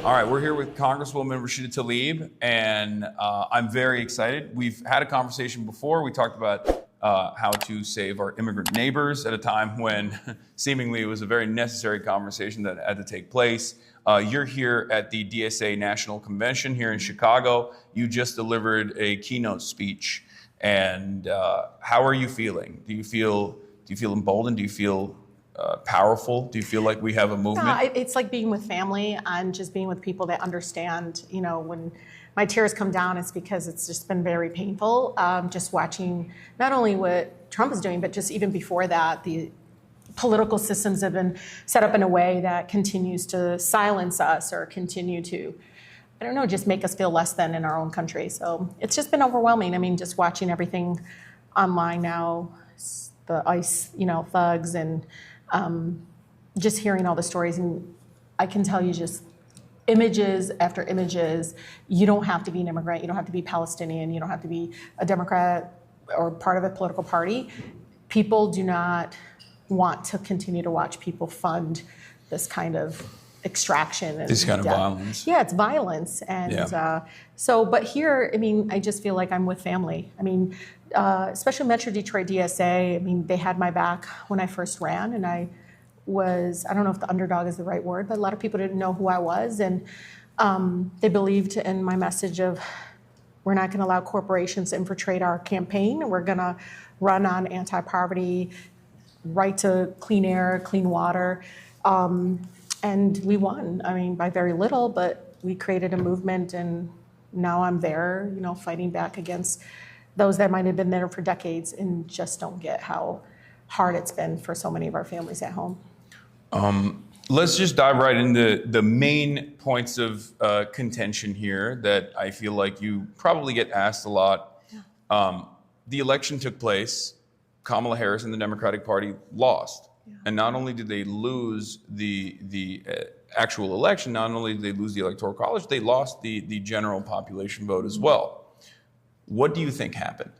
All right, we're here with Congresswoman Rashida Tlaib, and I'm very excited. We've had a conversation before. We talked about how to save our immigrant neighbors at a time when seemingly it was a very necessary conversation that had to take place. You're here at the DSA National Convention here in Chicago. You just delivered a keynote speech, and how are you feeling? Do you feel emboldened? Do you feel powerful? Do you feel like we have a movement? It's like being with family and just being with people that understand. You know, when my tears come down, it's because it's just been very painful. Just watching not only what Trump is doing, but just even before that, the political systems have been set up in a way that continues to silence us or continue to, I don't know, just make us feel less than in our own country. So it's just been overwhelming. I mean, just watching everything online now, the ICE, thugs, and just hearing all the stories, and I can tell you just images after images. You don't have to be an immigrant, you don't have to be Palestinian, you don't have to be a Democrat or part of a political party. People do not want to continue to watch people fund this kind of extraction and this kind death. of violence. Yeah, it's violence. And but here, I mean, I just feel like I'm with family. I mean, especially Metro Detroit DSA, I mean, they had my back when I first ran, and I don't know if the underdog is the right word, but a lot of people didn't know who I was, and they believed in my message of we're not gonna allow corporations to infiltrate our campaign. We're gonna run on anti-poverty, right to clean air, clean water, and we won. I mean, by very little, but we created a movement, and now I'm there, fighting back against those that might have been there for decades and just don't get how hard it's been for so many of our families at home. Let's just dive right into the main points of contention here that I feel like you probably get asked a lot. Yeah. The election took place. Kamala Harris and the Democratic Party lost. Yeah. And not only did they lose the actual election, not only did they lose the Electoral College, they lost the general population vote as well. What do you think happened?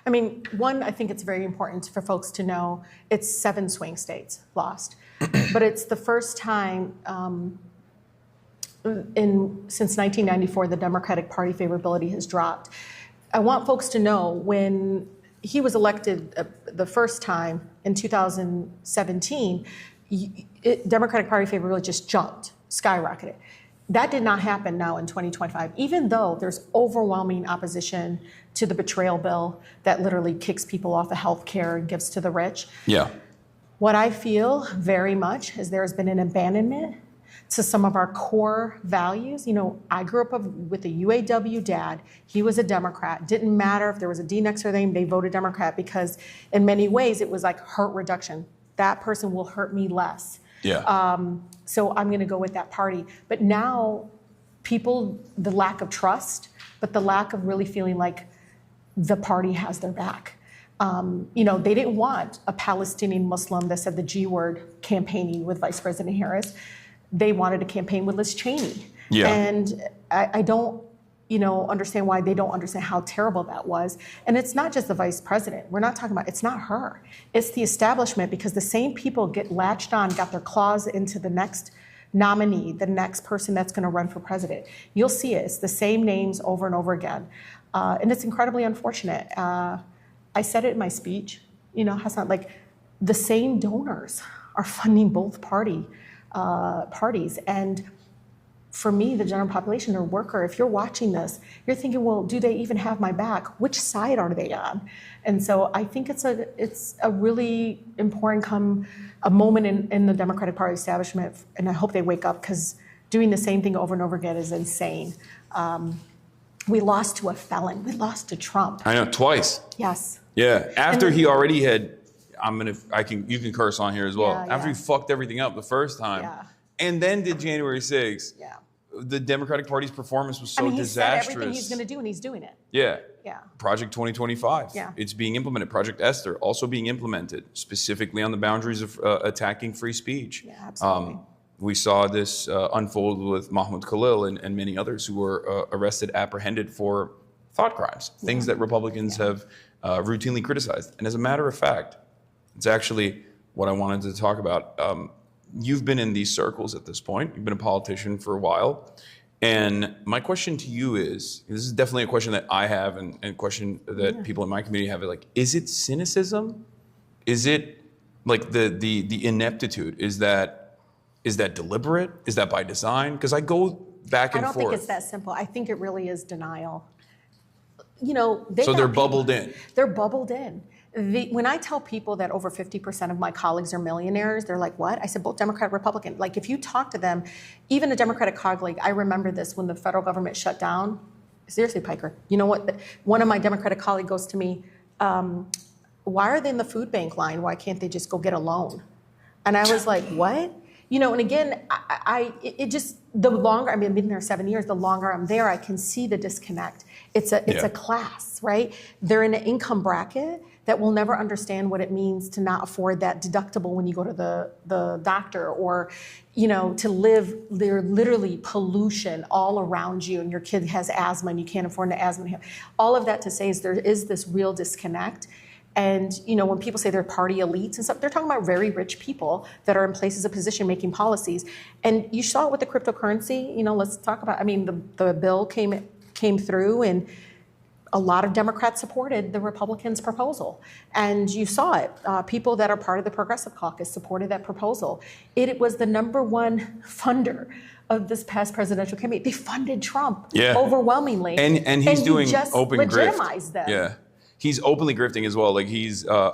I mean, one, I think it's very important for folks to know it's 7 swing states lost. But it's the first time since 1994 the Democratic Party favorability has dropped. I want folks to know when he was elected the first time in 2017, Democratic Party favorability just jumped, skyrocketed. That did not happen now in 2025, even though there's overwhelming opposition to the betrayal bill that literally kicks people off of health care and gives to the rich. Yeah. What I feel very much is there has been an abandonment to some of our core values. I grew up with a UAW dad. He was a Democrat. Didn't matter if there was a D next to their name, they voted Democrat because in many ways it was like hurt reduction. That person will hurt me less. Yeah. So I'm going to go with that party. But now people, the lack of trust, but the lack of really feeling like the party has their back. They didn't want a Palestinian Muslim that said the G word campaigning with Vice President Harris. They wanted to campaign with Liz Cheney. Yeah. And I don't, understand why they don't understand how terrible that was. And it's not just the vice president. We're not talking about, it's not her. It's the establishment, because the same people get latched on, got their claws into the next nominee, the next person that's going to run for president. You'll see it. It's the same names over and over again. And it's incredibly unfortunate. I said it in my speech, Hasan, like the same donors are funding both parties. And for me, the general population or worker, if you're watching this, you're thinking, well, do they even have my back? Which side are they on? And so I think it's a really important a moment in the Democratic Party establishment, and I hope they wake up, because doing the same thing over and over again is insane. We lost to a felon. We lost to Trump. I know, twice. Yes. Yeah, after he already had, you can curse on here as well. Yeah, after he fucked everything up the first time, and then did January 6th. Yeah. The Democratic Party's performance was so disastrous. He said everything he's going to do, and he's doing it. Yeah. Yeah. Project 2025. Yeah. It's being implemented. Project Esther also being implemented, specifically on the boundaries of attacking free speech. Yeah, absolutely. We saw this unfold with Mahmoud Khalil and many others who were arrested, apprehended for thought crimes, things that Republicans have routinely criticized. And as a matter of fact, it's actually what I wanted to talk about. you've been in these circles at this point. You've been a politician for a while. And my question to you is, this is definitely a question that I have and a question that people in my community have, like, is it cynicism? Is it like the ineptitude? Is that deliberate? Is that by design? Because I go back and forth. I don't think it's that simple. I think it really is denial. So they're bubbled in. They're bubbled in. When I tell people that over 50% of my colleagues are millionaires, they're like, what? I said, both Democrat, Republican. Like, if you talk to them, even a Democratic colleague, I remember this when the federal government shut down. Seriously, Piker, you know what? One of my Democratic colleagues goes to me, why are they in the food bank line? Why can't they just go get a loan? And I was like, what? And again, it just, the longer, I've been there 7 years, the longer I'm there, I can see the disconnect. It's a class, right? They're in an income bracket that will never understand what it means to not afford that deductible when you go to the doctor, or, to live, there literally pollution all around you, and your kid has asthma and you can't afford the asthma. All of that to say is there is this real disconnect. And, when people say they're party elites and stuff, they're talking about very rich people that are in places of position making policies. And you saw it with the cryptocurrency. Let's talk about, the bill came through, and a lot of Democrats supported the Republicans' proposal. And you saw it. People that are part of the Progressive Caucus supported that proposal. It was the number one funder of this past presidential campaign. They funded Trump overwhelmingly. And he's doing just open legitimized grift. them. Yeah. He's openly grifting as well. Like,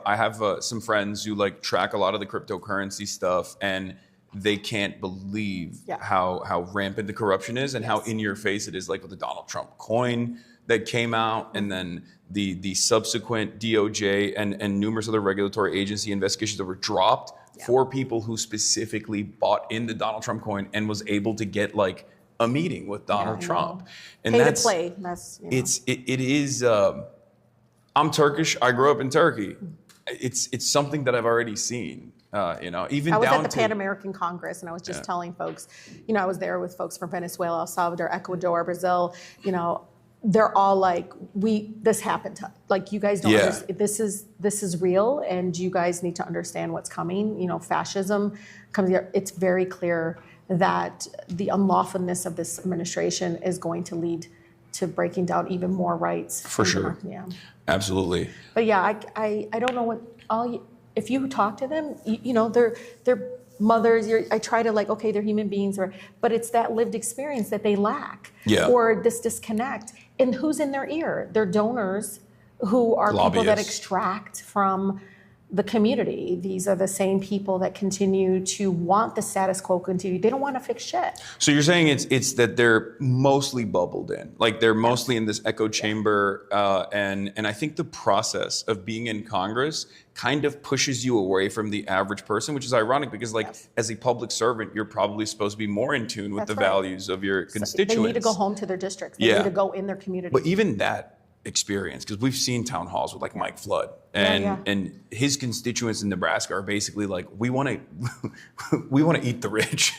I have some friends who track a lot of the cryptocurrency stuff, and they can't believe how rampant the corruption is, and how in your face it is, like with the Donald Trump coin that came out, and then the subsequent DOJ and numerous other regulatory agency investigations that were dropped for people who specifically bought in the Donald Trump coin and was able to get a meeting with Donald Trump. And pay to play. That's, it is. I'm Turkish. I grew up in Turkey. It's something that I've already seen. Even I was down at the Pan American Congress, and I was just telling folks, I was there with folks from Venezuela, El Salvador, Ecuador, Brazil. They're all like, this happened to, you guys don't understand. This is real, and you guys need to understand what's coming. Fascism comes here. It's very clear that the unlawfulness of this administration is going to lead to breaking down even more rights. For sure. Yeah. Absolutely. But I don't know if you talk to them, they're mothers. I try to okay, they're human beings, but it's that lived experience that they lack, or this disconnect. And who's in their ear? They're donors who are people that extract from the community. These are the same people that continue to want the status quo continue. They don't want to fix shit. So you're saying it's that they're mostly bubbled in, they're mostly in this echo chamber, and I think the process of being in Congress kind of pushes you away from the average person, which is ironic because as a public servant, you're probably supposed to be more in tune with the values of your constituents. They need to go home to their districts. They need to go in their community. But even that experience, because we've seen town halls with Mike Flood and his constituents in Nebraska are basically we want to eat the rich.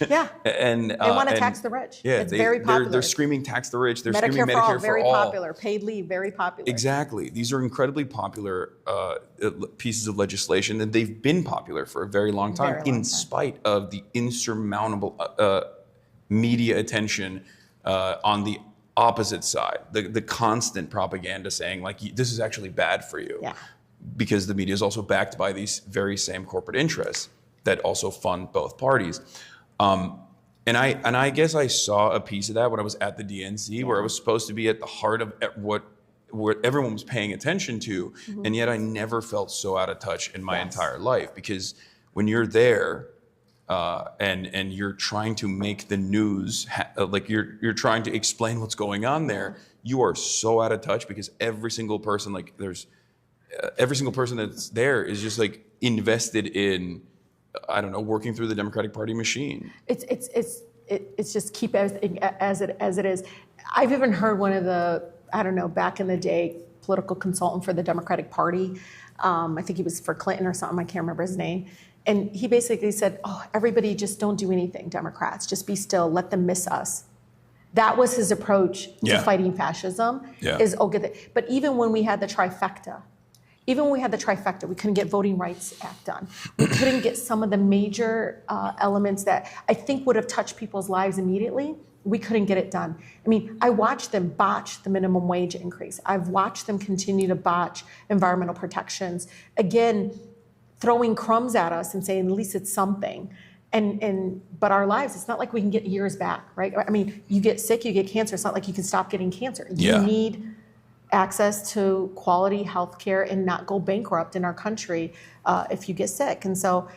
And they want to tax the rich. It's very popular. They're screaming tax the rich. They're screaming Medicare for all, Medicare very for all. Popular. Paid leave, very popular. Exactly. These are incredibly popular pieces of legislation, and they've been popular for a very long time, in spite of the insurmountable media attention on the opposite side, the constant propaganda saying this is actually bad for you, because the media is also backed by these very same corporate interests that also fund both parties. And I guess I saw a piece of that when I was at the DNC, where I was supposed to be at the heart of what everyone was paying attention to, and yet I never felt so out of touch in my entire life, because when you're there, and you're trying to make the news, you're trying to explain what's going on there, you are so out of touch, because every single person every single person that's there is just invested in, I don't know, working through the Democratic Party machine. It's just keep everything as it is. I've even heard one of the, I don't know, back in the day, political consultant for the Democratic Party. I think he was for Clinton or something. I can't remember his name. And he basically said, everybody just don't do anything, Democrats. Just be still, let them miss us. That was his approach to fighting fascism, is, but even when we had the trifecta, even when we had the trifecta, we couldn't get Voting Rights Act done. We couldn't get some of the major elements that I think would have touched people's lives immediately. We couldn't get it done. I mean, I watched them botch the minimum wage increase. I've watched them continue to botch environmental protections. Again, throwing crumbs at us and saying, at least it's something. But our lives, it's not like we can get years back, right? I mean, you get sick, you get cancer. It's not like you can stop getting cancer. You need access to quality health care and not go bankrupt in our country if you get sick. And so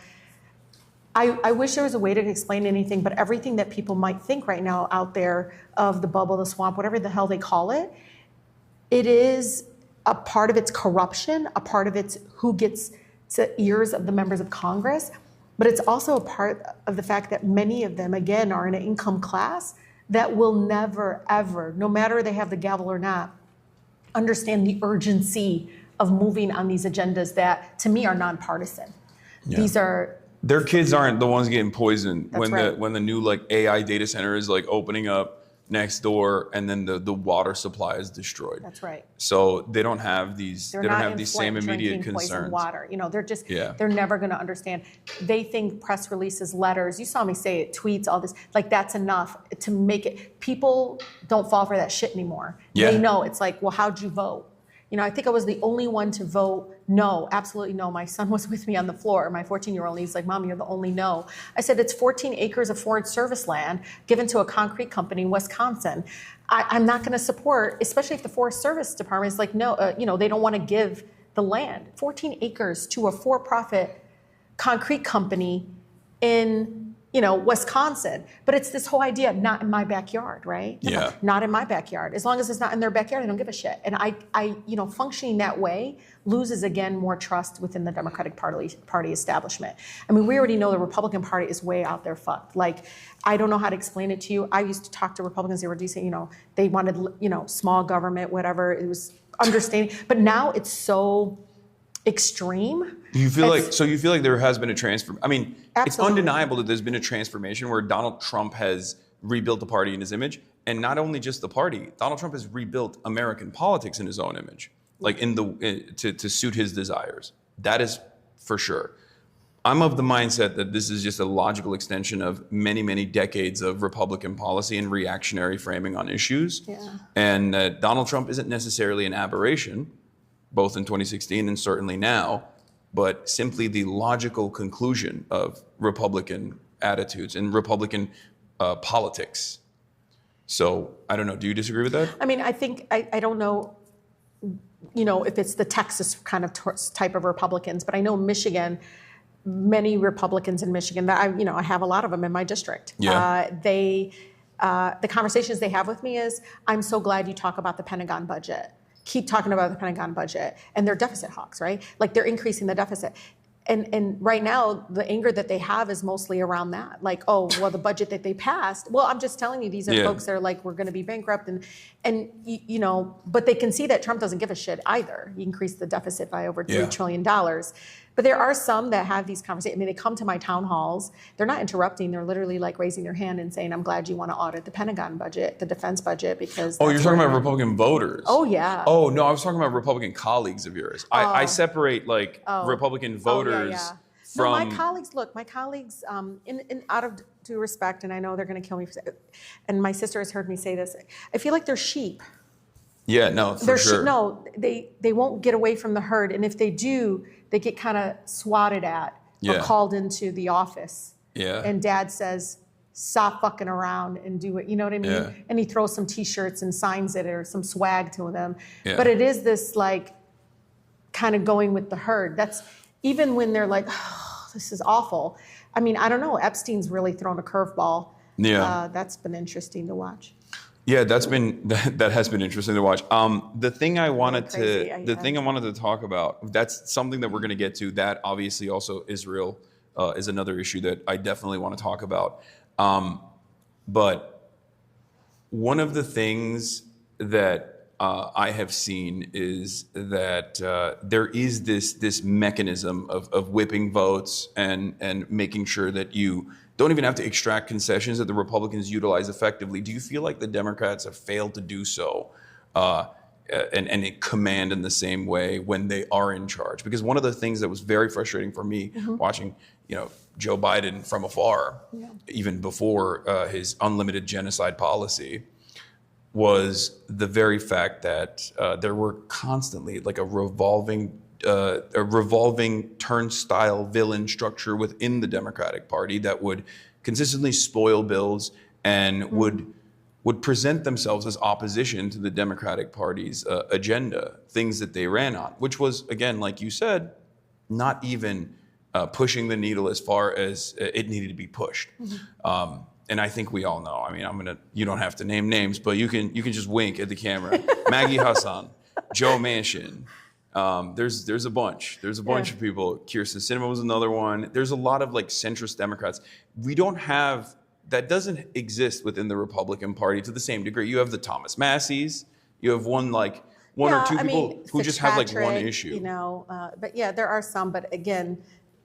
I wish there was a way to explain anything, but everything that people might think right now out there of the bubble, the swamp, whatever the hell they call it, it is a part of its corruption, a part of its who gets to ears of the members of Congress, but it's also a part of the fact that many of them, again, are in an income class that will never, ever, no matter they have the gavel or not, understand the urgency of moving on these agendas that, to me, are nonpartisan. Yeah. These are... Their kids aren't the ones getting poisoned That's right. when the new like AI data center is like opening up next door and then the water supply is destroyed. That's right. So they don't have these They're they don't not have in these Flint same immediate drinking poisoned concerns. water. You know, they're just, Yeah. they're never going to understand. They think press releases, letters, you saw me say it, tweets, all this, like that's enough to make it. People don't fall for that shit anymore. Yeah. They know. It's like, well, how'd you vote? You know, I think I was the only one to vote no, absolutely no. My son was with me on the floor, my 14-year-old, and he's like, Mom, you're the only no. I said, it's 14 acres of Forest Service land given to a concrete company in Wisconsin. I'm not going to support, especially if the Forest Service Department is like, no, you know, they don't want to give the land. 14 acres to a for-profit concrete company in, you know, Wisconsin. But it's this whole idea, not in my backyard, right? No, Yeah. not in my backyard. As long as it's not in their backyard, they don't give a shit. And I, you know, functioning that way loses, again, more trust within the Democratic Party establishment. I mean, we already know the Republican Party is way out there fucked. Like, I don't know how to explain it to you. I used to talk to Republicans, they were decent, you know, they wanted, you know, small government, whatever. It was understanding. But now it's so extreme. You feel like there has been a transfer. I mean, Absolutely. It's undeniable that there's been a transformation where Donald Trump has rebuilt the party in his image, and not only just the party. Donald Trump has rebuilt American politics in his own image, like to suit his desires. That is for sure. I'm of the mindset that this is just a logical extension of many, many decades of Republican policy and reactionary framing on issues, and that Donald Trump isn't necessarily an aberration, both in 2016 and certainly now, but simply the logical conclusion of Republican attitudes and Republican politics. So I don't know. Do you disagree with that? I mean, I think, I don't know, you know, if it's the Texas kind of type of Republicans, but I know Michigan, many Republicans in Michigan, that I have a lot of them in my district. Yeah. The conversations they have with me is, I'm so glad you talk about the Pentagon budget. Keep talking about the Pentagon budget, and they're deficit hawks, right? Like they're increasing the deficit. And right now, the anger that they have is mostly around that. Like, oh, well, the budget that they passed. Well, I'm just telling you, these are folks that are like, we're going to be bankrupt. And you know, but they can see that Trump doesn't give a shit either. He increased the deficit by over $3 trillion. But there are some that have these conversations. I mean, they come to my town halls. They're not interrupting. They're literally like raising their hand and saying, I'm glad you want to audit the Pentagon budget, the defense budget, because... Oh, you're talking about Republican voters. Oh, yeah. Oh, no, I was talking about Republican colleagues of yours. I separate like Republican voters from... No, my colleagues, in out of due respect, and I know they're going to kill me, and my sister has heard me say this, I feel like they're sheep. Yeah, no, for sure. No, they won't get away from the herd, and if they do, they get kind of swatted at or called into the office. Yeah. And Dad says, stop fucking around and do it. You know what I mean? Yeah. And he throws some T-shirts and signs it or some swag to them. Yeah. But it is this like kind of going with the herd. That's even when they're like, oh, this is awful. I mean, I don't know. Epstein's really thrown a curveball. Yeah. That's been interesting to watch. Yeah, that has been interesting to watch. The thing I wanted to talk about, that's something that we're going to get to. That obviously also Israel is another issue that I definitely want to talk about. But one of the things that I have seen is that there is this mechanism of whipping votes and making sure that you don't even have to extract concessions that the Republicans utilize effectively. Do you feel like the Democrats have failed to do so and command in the same way when they are in charge. Because one of the things that was very frustrating for me watching, Joe Biden from afar, even before his unlimited genocide policy, was the very fact that there were constantly like a revolving turnstile villain structure within the Democratic Party that would consistently spoil bills and would present themselves as opposition to the Democratic Party's agenda, things that they ran on, which was, again, like you said, not even pushing the needle as far as it needed to be pushed. And I think we all know. I mean, you don't have to name names, but you can just wink at the camera. Maggie Hasan, Joe Manchin. There's a bunch. There's a bunch of people. Kirsten Sinema was another one. There's a lot of like centrist Democrats. We don't have, that doesn't exist within the Republican Party to the same degree. You have the Thomas Masseys. You have one or two people who just have like one issue. But yeah, there are some, but again,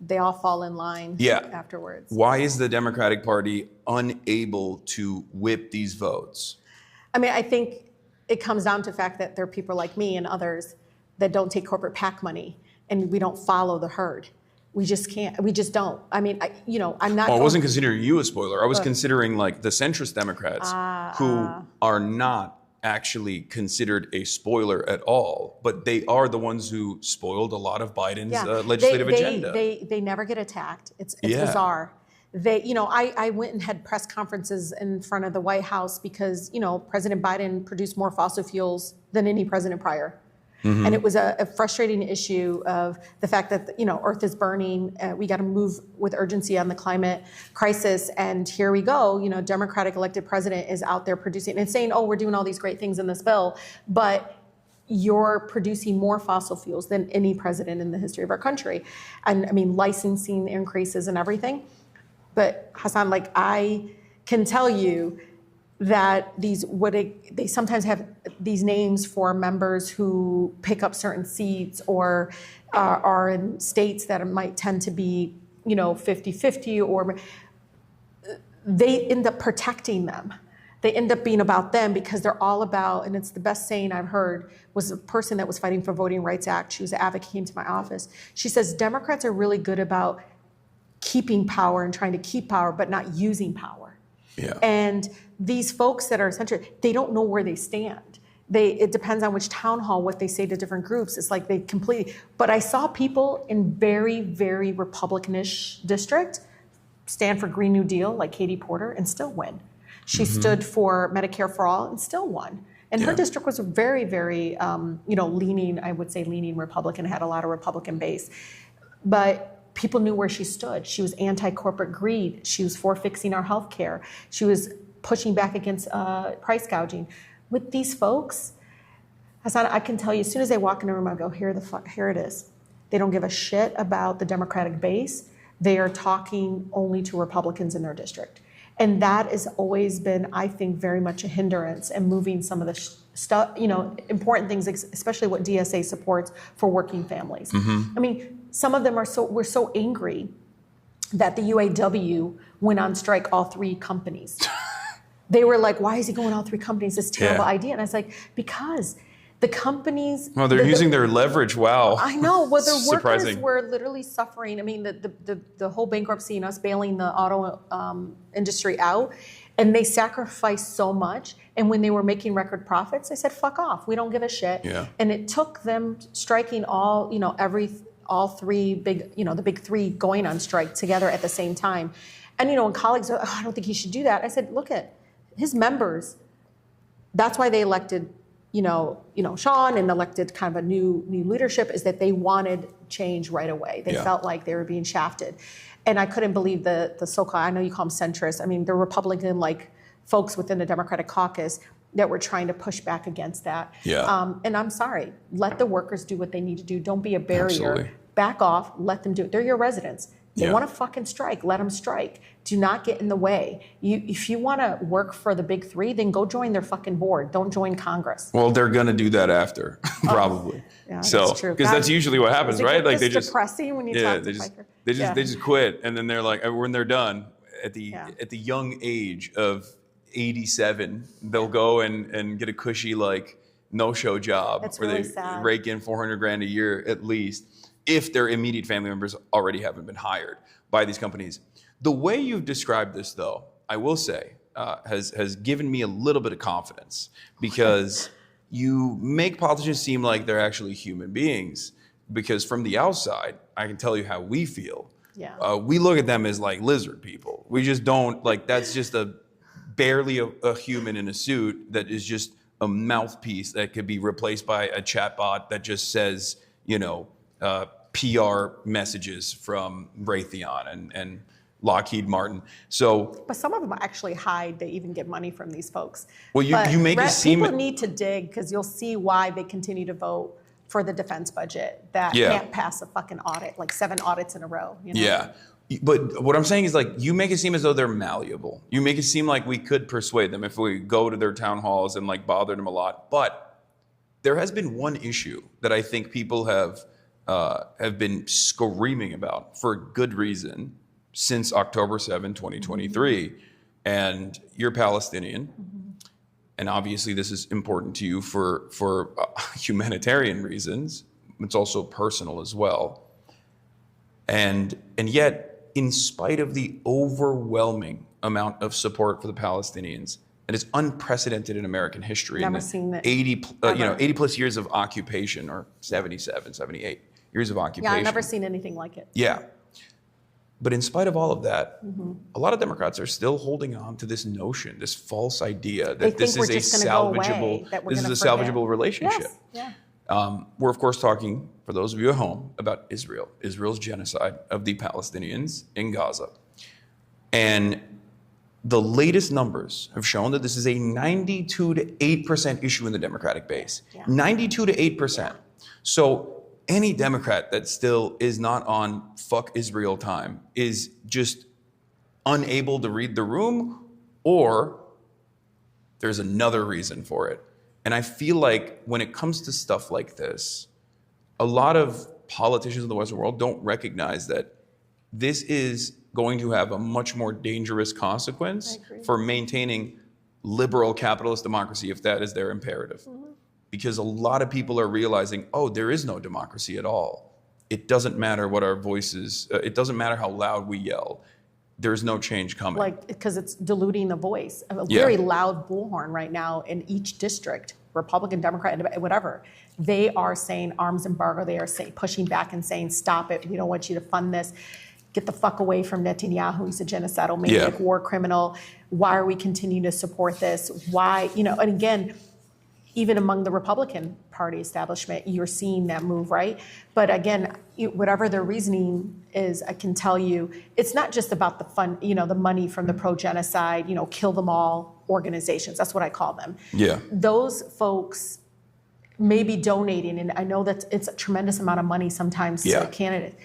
they all fall in line afterwards. Why is the Democratic Party unable to whip these votes? I mean, I think it comes down to the fact that there are people like me and others that don't take corporate PAC money, and we don't follow the herd. We just can't. We just don't. I mean, I'm not. Well, I wasn't considering you a spoiler. I was considering like the centrist Democrats who are not actually considered a spoiler at all, but they are the ones who spoiled a lot of Biden's legislative agenda. They never get attacked. It's bizarre. I went and had press conferences in front of the White House because, President Biden produced more fossil fuels than any president prior. And it was a frustrating issue of the fact that, Earth is burning. We got to move with urgency on the climate crisis. And here we go. Democratic elected president is out there producing and saying, oh, we're doing all these great things in this bill. But you're producing more fossil fuels than any president in the history of our country. And I mean, licensing increases and everything. But Hasan, I can tell you that they sometimes have these names for members who pick up certain seats or are in states that might tend to be, 50-50, or they end up protecting them. They end up being about them because they're all about, and it's the best saying I've heard, was a person that was fighting for Voting Rights Act. She was an advocate, came to my office. She says, Democrats are really good about keeping power and trying to keep power, but not using power. Yeah. And these folks that are centrist, they don't know where they stand. It depends on which town hall, what they say to different groups. It's like they completely, but I saw people in very, very Republican-ish district stand for Green New Deal, like Katie Porter, and still win. She stood for Medicare for All and still won. And her district was very, very, leaning Republican, had a lot of Republican base. But people knew where she stood. She was anti-corporate greed. She was for fixing our health care. She was pushing back against price gouging. With these folks, Hasan, I can tell you, as soon as they walk in the room, I go, here it is. They don't give a shit about the Democratic base. They are talking only to Republicans in their district. And that has always been, I think, very much a hindrance in moving some of the important things, especially what DSA supports for working families. I mean, some of them were so angry that the UAW went on strike all three companies. They were like, why is he going all three companies? This terrible idea. And I was like, because the companies... Well, they're using their leverage. Wow. I know. Well, the workers were literally suffering. I mean, the whole bankruptcy and us bailing the auto industry out, and they sacrificed so much. And when they were making record profits, they said, fuck off. We don't give a shit. Yeah. And it took them striking all three big, the big three going on strike together at the same time. And, and colleagues, I don't think he should do that. I said, look at his members. That's why they elected, Sean, and elected kind of a new leadership, is that they wanted change right away. They felt like they were being shafted. And I couldn't believe the so-called, I know you call them centrists. I mean, the Republican-like folks within the Democratic caucus that were trying to push back against that. Yeah. And I'm sorry, let the workers do what they need to do. Don't be a barrier. Absolutely. Back off, let them do it. They're your residents. They want to fucking strike, let them strike. Do not get in the way. If you want to work for the big three, then go join their fucking board. Don't join Congress. Well, they're going to do that after, probably. Yeah, so, that's true. Because that's usually what happens, right? Like it's depressing when you talk to Piker. They just quit, and then they're like, when they're done at the young age of 87, they'll go and get a cushy no-show job That's where really they sad. rake in 400 grand a year at least, if their immediate family members already haven't been hired by these companies. The way you've described this, though, I will say, has given me a little bit of confidence, because you make politicians seem like they're actually human beings. Because from the outside, I can tell you how we feel. Yeah. We look at them as like lizard people. We just don't, like, that's just barely a human in a suit that is just a mouthpiece that could be replaced by a chatbot that just says, PR messages from Raytheon and Lockheed Martin. So, But some of them actually hide to even get money from these folks. well, you make it seem people need to dig, because you'll see why they continue to vote for the defense budget that can't pass a fucking audit, like 7 audits in a row. Yeah. But what I'm saying is, like, you make it seem as though they're malleable. You make it seem like we could persuade them if we go to their town halls and like bother them a lot. But there has been one issue that I think people have been screaming about for good reason since October 7, 2023. And you're Palestinian. And obviously this is important to you for humanitarian reasons. It's also personal as well. And yet, in spite of the overwhelming amount of support for the Palestinians, and it's unprecedented in American history. Never seen that. 80 plus years of occupation, or 77, 78 years of occupation. Yeah, I've never seen anything like it. Yeah. But in spite of all of that, a lot of Democrats are still holding on to this notion, this false idea that this is a salvageable relationship. Yes. Yeah. We're, of course, talking, for those of you at home, about Israel's genocide of the Palestinians in Gaza. And the latest numbers have shown that this is a 92 to 8% issue in the Democratic base. Yeah. 92 to 8%. So any Democrat that still is not on fuck Israel time is just unable to read the room, or there's another reason for it. And I feel like when it comes to stuff like this, a lot of politicians in the Western world don't recognize that this is going to have a much more dangerous consequence for maintaining liberal capitalist democracy, if that is their imperative. Because a lot of people are realizing, oh, there is no democracy at all. It doesn't matter what our voices, it doesn't matter how loud we yell. There's no change coming. Like, because it's diluting the voice. A very loud bullhorn right now in each district, Republican, Democrat, whatever. They are saying arms embargo. They are pushing back and saying, stop it. We don't want you to fund this. Get the fuck away from Netanyahu. He's a genocidal maniac, war criminal. Why are we continuing to support this? Why, and again, even among the Republican Party establishment, you're seeing that move, right? But again, whatever their reasoning is, I can tell you, it's not just about the fund, the money from the pro-genocide, kill them all organizations. That's what I call them. Yeah. Those folks may be donating, and I know that it's a tremendous amount of money sometimes to candidates,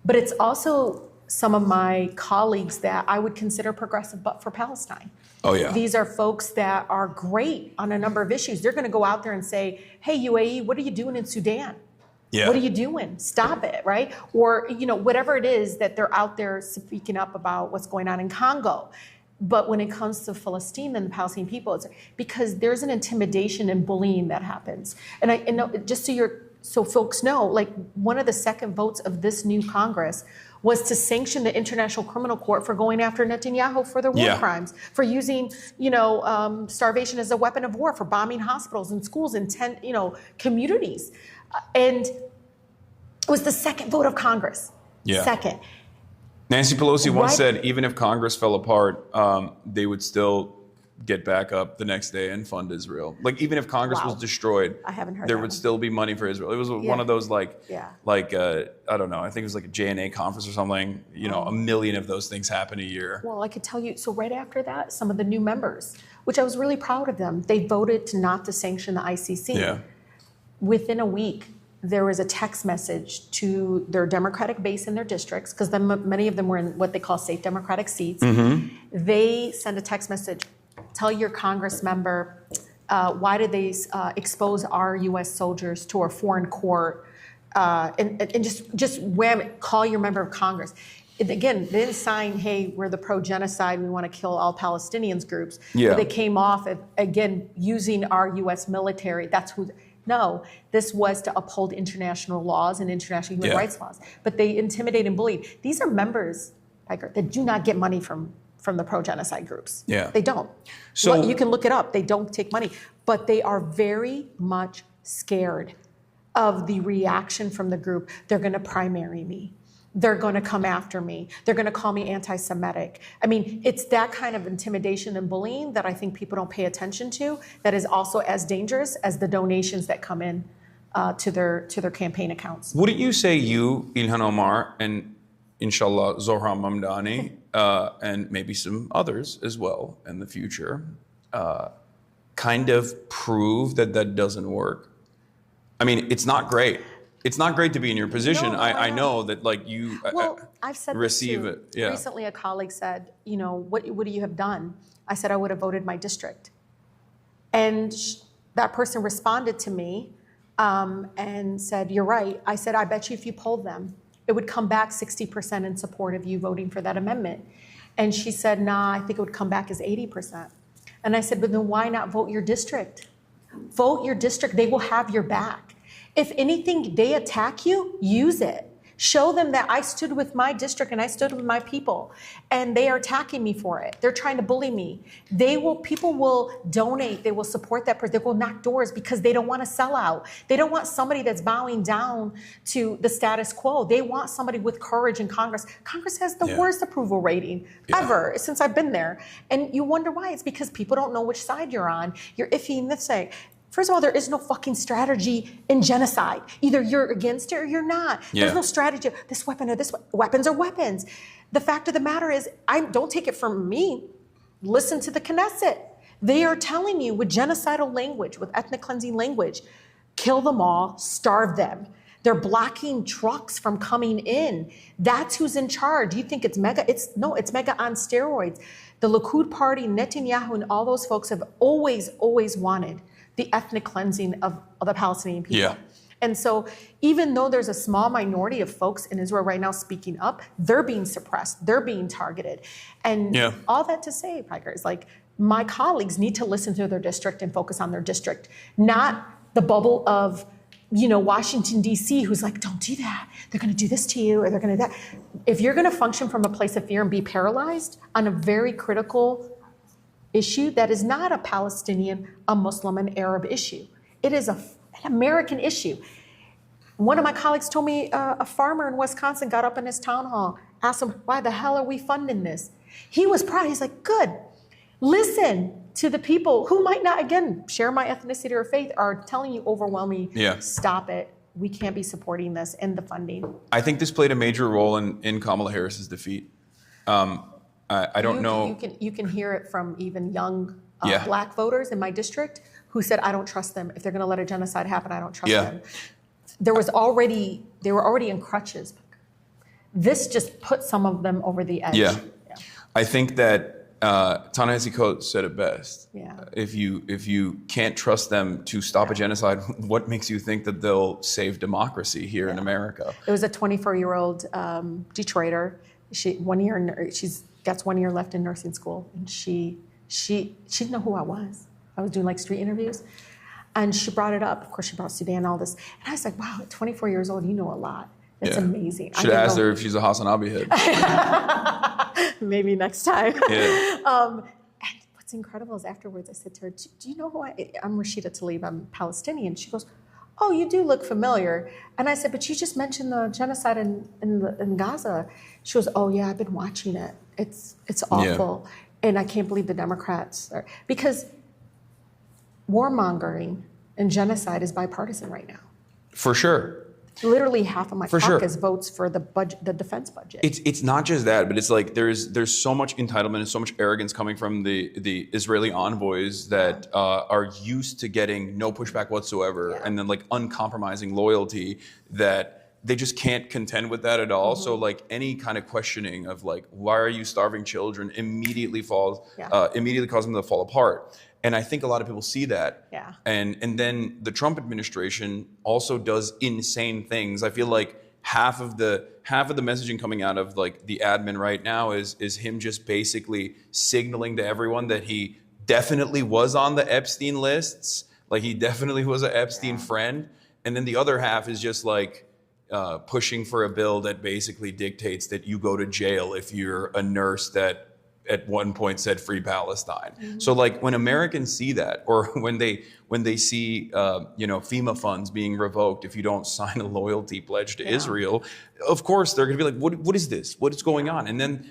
but it's also some of my colleagues that I would consider progressive, but for Palestine. Oh, yeah. These are folks that are great on a number of issues. They're going to go out there and say, hey, UAE, what are you doing in Sudan? Yeah. What are you doing? Stop it, right? Or, whatever it is that they're out there speaking up about what's going on in Congo. But when it comes to Palestine and the Palestinian people, it's because there's an intimidation and bullying that happens. And I know, just so folks know, like, one of the second votes of this new Congress was to sanction the International Criminal Court for going after Netanyahu for their war crimes, for using, starvation as a weapon of war, for bombing hospitals and schools in 10, communities. And it was the second vote of Congress. Yeah. Second. Nancy Pelosi once said, even if Congress fell apart, they would still get back up the next day and fund Israel. Like, even if Congress was destroyed, I haven't heard there that would one. still be money for Israel. It was one of those I don't know, I think it was like a JNA conference or something, a million of those things happen a year. Well, I could tell you, so right after that, some of the new members, which I was really proud of them, they voted not to sanction the ICC. Yeah. Within a week, there was a text message to their Democratic base in their districts, because many of them were in what they call safe Democratic seats. They send a text message, tell your Congress member, why did they expose our U.S. soldiers to a foreign court, and just wham it, call your member of Congress. again, they didn't sign, hey, we're the pro-genocide, we want to kill all Palestinians groups. Yeah. But they came off, again, using our U.S. military. That's who, no, this was to uphold international laws and international human rights laws. But they intimidate and bully. These are members, Piker, that do not get money from the pro-genocide groups. Yeah. They don't. So you can look it up. They don't take money. But they are very much scared of the reaction from the group. They're going to primary me. They're going to come after me. They're going to call me anti-Semitic. I mean, it's that kind of intimidation and bullying that I think people don't pay attention to, that is also as dangerous as the donations that come in to their campaign accounts. Wouldn't you say you, Ilhan Omar, and inshallah Zohra Mamdani, and maybe some others as well in the future, kind of prove that that doesn't work? I mean, it's not great. It's not great to be in your position. No, I know that, like, you I've said receive this it. too. Yeah. Recently, a colleague said, you know, what do you have done? I said, I would have voted my district. And that person responded to me and said, you're right. I said, I bet you if you polled them, it would come back 60% in support of you voting for that amendment. And she said, nah, I think it would come back as 80%. And I said, but then why not vote your district? Vote your district. They will have your back. If anything, they attack you, use it. Show them that I stood with my district and I stood with my people, and they are attacking me for it. They're trying to bully me. People will donate. They will support that person. They will knock doors because they don't want to sell out. They don't want somebody that's bowing down to the status quo. They want somebody with courage in Congress. Congress has the worst approval rating ever since I've been there. And you wonder why. It's because people don't know which side you're on. You're iffy in this side. First of all, there is no fucking strategy in genocide. Either you're against it or you're not. There's no strategy. This weapon or this weapons are weapons. The fact of the matter is, don't take it from me. Listen to the Knesset. They are telling you with genocidal language, with ethnic cleansing language, kill them all, starve them. They're blocking trucks from coming in. That's who's in charge. You think it's mega? It's mega on steroids. The Likud party, Netanyahu, and all those folks have always wanted the ethnic cleansing of the Palestinian people. Yeah. And so even though there's a small minority of folks in Israel right now speaking up, they're being suppressed, they're being targeted. And all that to say, Piker, is like, my colleagues need to listen to their district and focus on their district, not the bubble of, you know, Washington, D.C., who's like, don't do that. They're going to do this to you, or they're going to do that. If you're going to function from a place of fear and be paralyzed on a very critical issue that is not a Palestinian, a Muslim, an Arab issue. It is an American issue. One of my colleagues told me a farmer in Wisconsin got up in his town hall, asked him, why the hell are we funding this? He was proud. He's like, good. Listen to the people who might not, again, share my ethnicity or faith, are telling you overwhelmingly, stop it. We can't be supporting this and the funding. I think this played a major role in Kamala Harris's defeat. I don't know. You can hear it from even young black voters in my district who said, I don't trust them. If they're going to let a genocide happen, I don't trust them. They were already in crutches. This just put some of them over the edge. I think that Ta-Nehisi Coates said it best. If you can't trust them to stop a genocide, what makes you think that they'll save democracy here in America? It was a 24-year-old Detroiter. She's got 1 year left in nursing school, and she didn't know who I was. I was doing like street interviews, and she brought it up. Of course, she brought Sudan and all this, and I was like, "Wow, at 24 years old, you know a lot. That's amazing." Should have asked her if she's a HasanAbi head. Maybe next time. And what's incredible is afterwards, I said to her, "Do you know who I'm Rashida Tlaib. I'm Palestinian." She goes, "Oh, you do look familiar." And I said, "But you just mentioned the genocide in Gaza." She goes, "Oh yeah, I've been watching it. It's awful, and I can't believe the Democrats are," because warmongering and genocide is bipartisan right now. For sure. Literally half of my caucus votes for the budget, the defense budget. It's not just that, but it's like there's so much entitlement and so much arrogance coming from the Israeli envoys that are used to getting no pushback whatsoever, and then like uncompromising loyalty, that they just can't contend with that at all. So like any kind of questioning of like, why are you starving children, immediately causes them to fall apart. And I think a lot of people see that. And then the Trump administration also does insane things. I feel like half of the messaging coming out of like the admin right now is him just basically signaling to everyone that he definitely was on the Epstein lists, like he definitely was an Epstein friend, and then the other half is just like pushing for a bill that basically dictates that you go to jail if you're a nurse that at one point said free Palestine. So like when Americans see that, or when they see FEMA funds being revoked if you don't sign a loyalty pledge to Israel, of course they're going to be like, what is this? What is going on? And then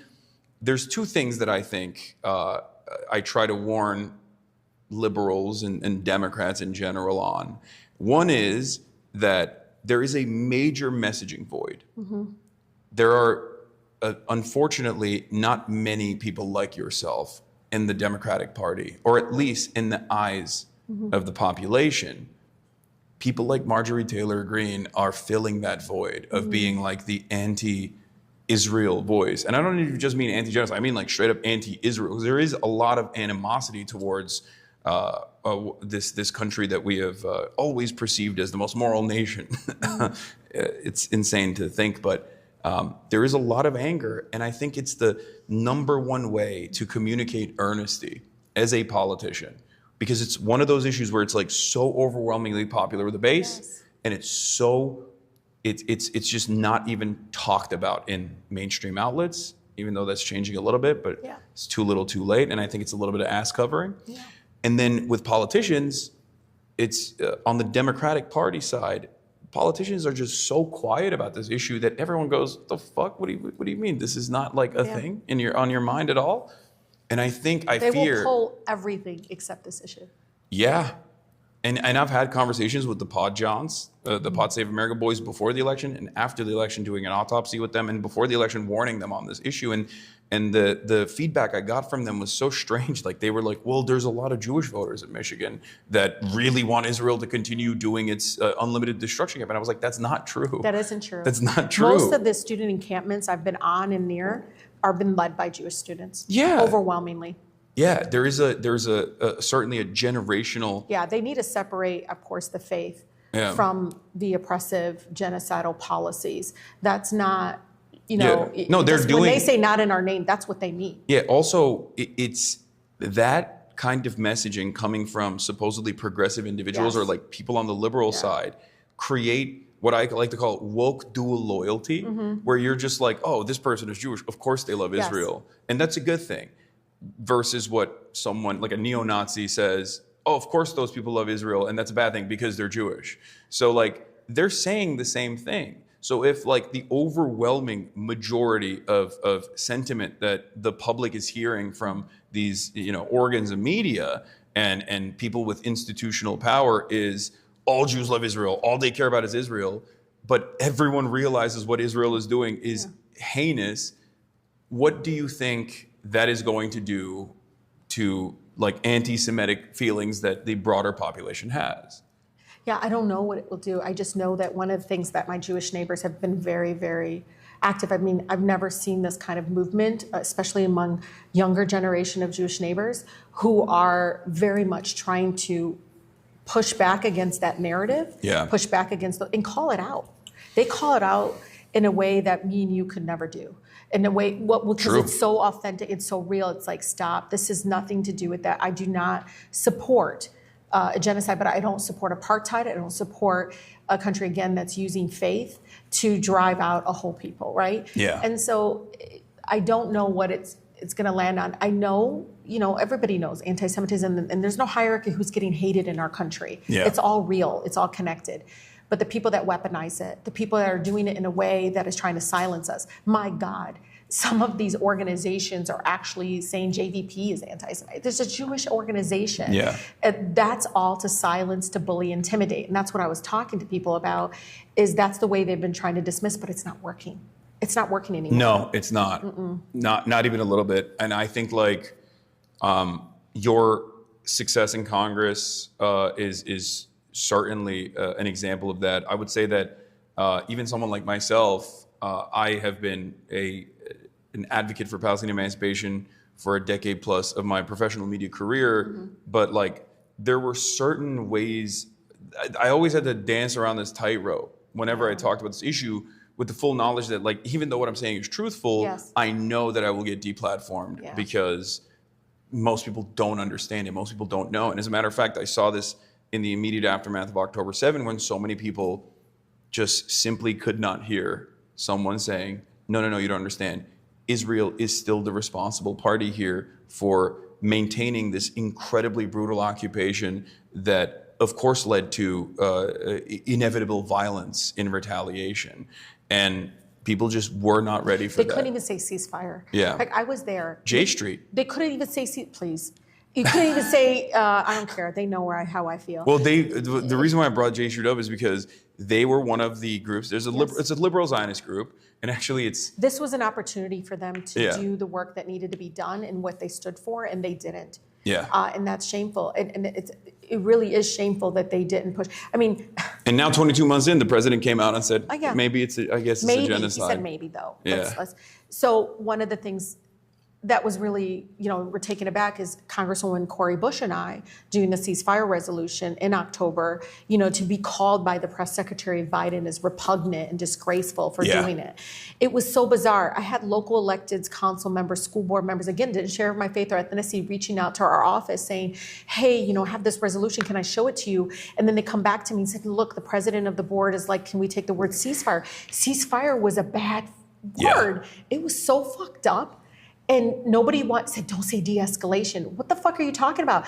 there's two things that I think I try to warn liberals and Democrats in general on. One is that there is a major messaging void. There are unfortunately not many people like yourself in the Democratic Party, or at least in the eyes of the population. People like Marjorie Taylor Greene are filling that void of being like the anti-Israel voice. And I don't even just mean anti-genocide, I mean like straight up anti-Israel. Because there is a lot of animosity towards this country that we have always perceived as the most moral nation. It's insane to think, but there is a lot of anger, and I think it's the number one way to communicate earnesty as a politician, because it's one of those issues where it's like so overwhelmingly popular with the base, and it's just not even talked about in mainstream outlets, even though that's changing a little bit, but it's too little too late, and I think it's a little bit of ass covering. And then with politicians, it's on the Democratic Party side, politicians are just so quiet about this issue that everyone goes, "The fuck? What do you mean? This is not like a thing on your mind at all?" And I think they will pull everything except this issue. Yeah, and I've had conversations with the Pod Johns, the Pod Save America boys, before the election and after the election, doing an autopsy with them, and before the election, warning them on this issue. And the feedback I got from them was so strange. Like they were like, well, there's a lot of Jewish voters in Michigan that really want Israel to continue doing its unlimited destruction campaign. I was like, that's not true. That isn't true. That's not true. Most of the student encampments I've been on and near are been led by Jewish students. Yeah. Overwhelmingly. Yeah, there's certainly a generational. Yeah, they need to separate, of course, the faith from the oppressive genocidal policies. That's not. No, they're doing. When they say "not in our name," that's what they mean. Yeah. Also, it's that kind of messaging coming from supposedly progressive individuals or like people on the liberal side create what I like to call woke dual loyalty, where you're just like, oh, this person is Jewish, of course they love Israel, and that's a good thing. Versus what someone like a neo-Nazi says, oh, of course those people love Israel, and that's a bad thing because they're Jewish. So like they're saying the same thing. So if like the overwhelming majority of sentiment that the public is hearing from these organs of media and people with institutional power is all Jews love Israel, all they care about is Israel, but everyone realizes what Israel is doing is heinous, what do you think that is going to do to like anti-Semitic feelings that the broader population has? Yeah, I don't know what it will do. I just know that one of the things that my Jewish neighbors have been very, very active. I mean, I've never seen this kind of movement, especially among younger generation of Jewish neighbors who are very much trying to push back against that narrative, push back against and call it out. They call it out in a way that me and you could never do. In a way, because it's so authentic, it's so real. It's like, stop. This has nothing to do with that. I do not support a genocide, but I don't support apartheid. I don't support a country, again, that's using faith to drive out a whole people, right? Yeah. And so I don't know what it's going to land on. I know, everybody knows anti-Semitism, and there's no hierarchy who's getting hated in our country. Yeah. It's all real. It's all connected. But the people that weaponize it, the people that are doing it in a way that is trying to silence us, my God, some of these organizations are actually saying JVP is anti-Semitic. There's a Jewish organization. Yeah. That's all to silence, to bully, intimidate. And that's what I was talking to people about, is that's the way they've been trying to dismiss, but it's not working. It's not working anymore. No, it's not. Not even a little bit. And I think like your success in Congress is certainly an example of that. I would say that even someone like myself, I have been an advocate for Palestinian emancipation for a decade plus of my professional media career, but like there were certain ways I always had to dance around this tightrope whenever I talked about this issue, with the full knowledge that, like, even though what I'm saying is truthful, Yes. I know that I will get deplatformed Yeah. because most people don't understand it. Most people don't know. And as a matter of fact, I saw this in the immediate aftermath of October 7 when so many people just simply could not hear someone saying, no, you don't understand. Israel is still the responsible party here for maintaining this incredibly brutal occupation that, of course, led to inevitable violence in retaliation. And people just were not ready for They that. couldn't even say ceasefire. Yeah. Like, I was there. J Street. They couldn't even say, please. You couldn't even say, I don't care. They know how I feel. Well, the reason why I brought J Street up is because they were one of the groups. There's it's a liberal Zionist group, and actually This was an opportunity for them to Yeah. do the work that needed to be done and what they stood for, and they didn't. Yeah. And that's shameful. And it really is shameful that they didn't push. I mean, And now 22 months in, the president came out and said, yeah. maybe it's a genocide. He said maybe, though. Yeah. So one of the things that was really, we're taken aback is Congresswoman Cori Bush and I doing the ceasefire resolution in October, to be called by the press secretary of Biden as repugnant and disgraceful for doing it. It was so bizarre. I had local electeds, council members, school board members, again, didn't share my faith or ethnicity, reaching out to our office saying, hey, I have this resolution, can I show it to you? And then they come back to me and said, look, the president of the board is like, can we take the word ceasefire? Ceasefire was a bad word. It was so fucked up. And nobody said, don't say de-escalation. What the fuck are you talking about?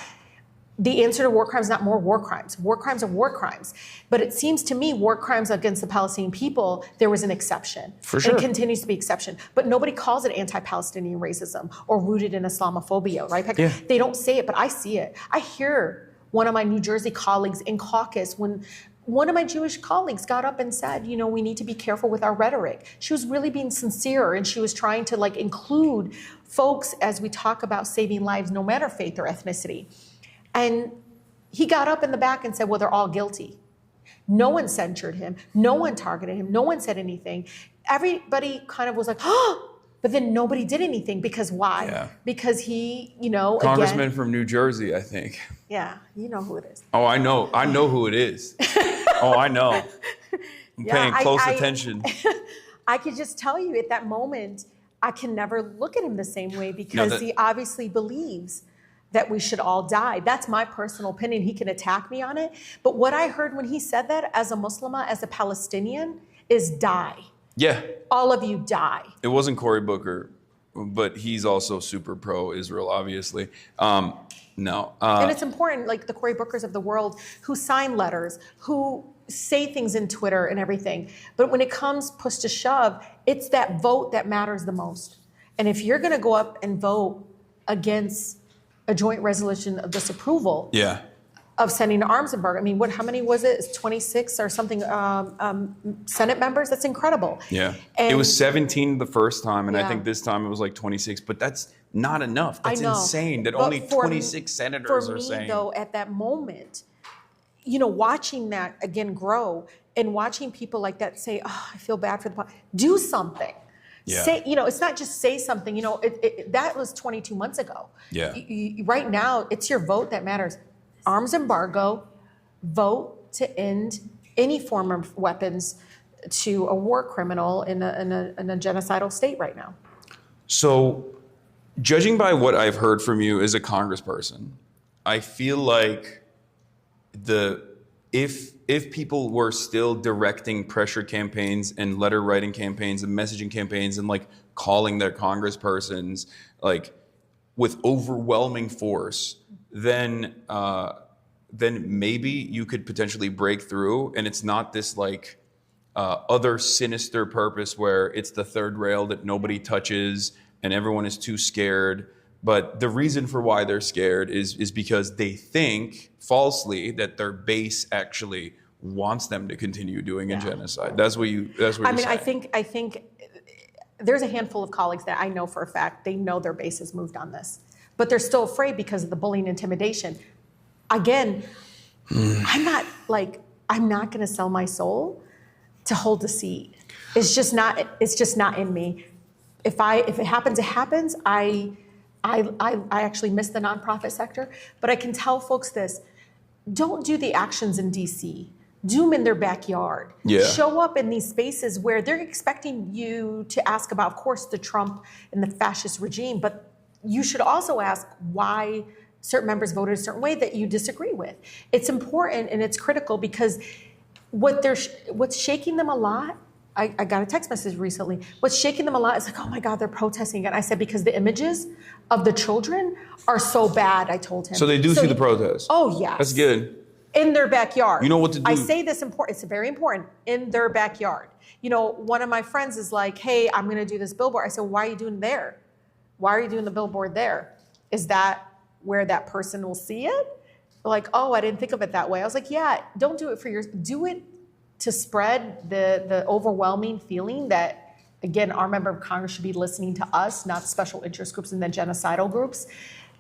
The answer to war crimes is not more war crimes. War crimes are war crimes. But it seems to me war crimes against the Palestinian people, there was an exception. For sure. And it continues to be exception. But nobody calls it anti-Palestinian racism or rooted in Islamophobia, right? Yeah. They don't say it, but I see it. I hear one of my New Jersey colleagues in caucus when one of my Jewish colleagues got up and said, we need to be careful with our rhetoric. She was really being sincere, and she was trying to include folks as we talk about saving lives, no matter faith or ethnicity. And he got up in the back and said, well, they're all guilty. No one censured him. No one targeted him. No one said anything. Everybody kind of was like, oh, but then nobody did anything because why? Yeah. Because he, Congressman from New Jersey, I think. Yeah, you know who it is. Oh, I know who it is. Oh, I know. I'm paying close attention. I could just tell you at that moment, I can never look at him the same way because he obviously believes that we should all die. That's my personal opinion. He can attack me on it. But what I heard when he said that as a Muslimah, as a Palestinian, is die. Yeah. All of you die. It wasn't Cory Booker, but he's also super pro-Israel, obviously. No. And it's important, like the Cory Bookers of the world who sign letters, who say things in Twitter and everything. But when it comes push to shove, it's that vote that matters the most. And if you're going to go up and vote against a joint resolution of disapproval of sending an arms embargo, I mean, how many was it? It's 26 or something Senate members? That's incredible. Yeah. And it was 17 the first time, and I think this time it was like 26, but that's not enough. That's insane that only 26 senators are saying. For me, though, at that moment, watching that again grow and watching people like that say, oh, I feel bad for the do something. Yeah. Say, it's not just say something, that was 22 months ago. Yeah. Right now, it's your vote that matters. Arms embargo, vote to end any form of weapons to a war criminal in a genocidal state right now. So, judging by what I've heard from you as a congressperson, I feel like if people were still directing pressure campaigns and letter writing campaigns and messaging campaigns and calling their congresspersons with overwhelming force, then maybe you could potentially break through, and it's not this other sinister purpose where it's the third rail that nobody touches and everyone is too scared. But the reason for why they're scared is because they think falsely that their base actually wants them to continue doing a genocide. That's what you're saying. I think there's a handful of colleagues that I know for a fact they know their base has moved on this, but they're still afraid because of the bullying, intimidation. Again, I'm not going to sell my soul to hold a seat. It's just not in me. If it happens, it happens. I actually miss the nonprofit sector, but I can tell folks this: don't do the actions in DC. do them in their backyard. Yeah. Show up in these spaces where they're expecting you to ask about, of course, the Trump and the fascist regime, but you should also ask why certain members voted a certain way that you disagree with. It's important and it's critical because what's shaking them a lot, I got a text message recently, what's shaking them a lot is like, oh my God, they're protesting again. I said, because the images of the children are so bad, I told him. So they do see the protests. Oh, yes. That's good. In their backyard. You know what to do. I say this important, it's very important, in their backyard. You know, one of my friends is like, hey, I'm gonna do this billboard. I said, why are you doing there? Why are you doing the billboard there? Is that where that person will see it? Like, oh, I didn't think of it that way. I was like, yeah, don't do it for do it to spread the overwhelming feeling that, again, our member of Congress should be listening to us, not special interest groups and then genocidal groups.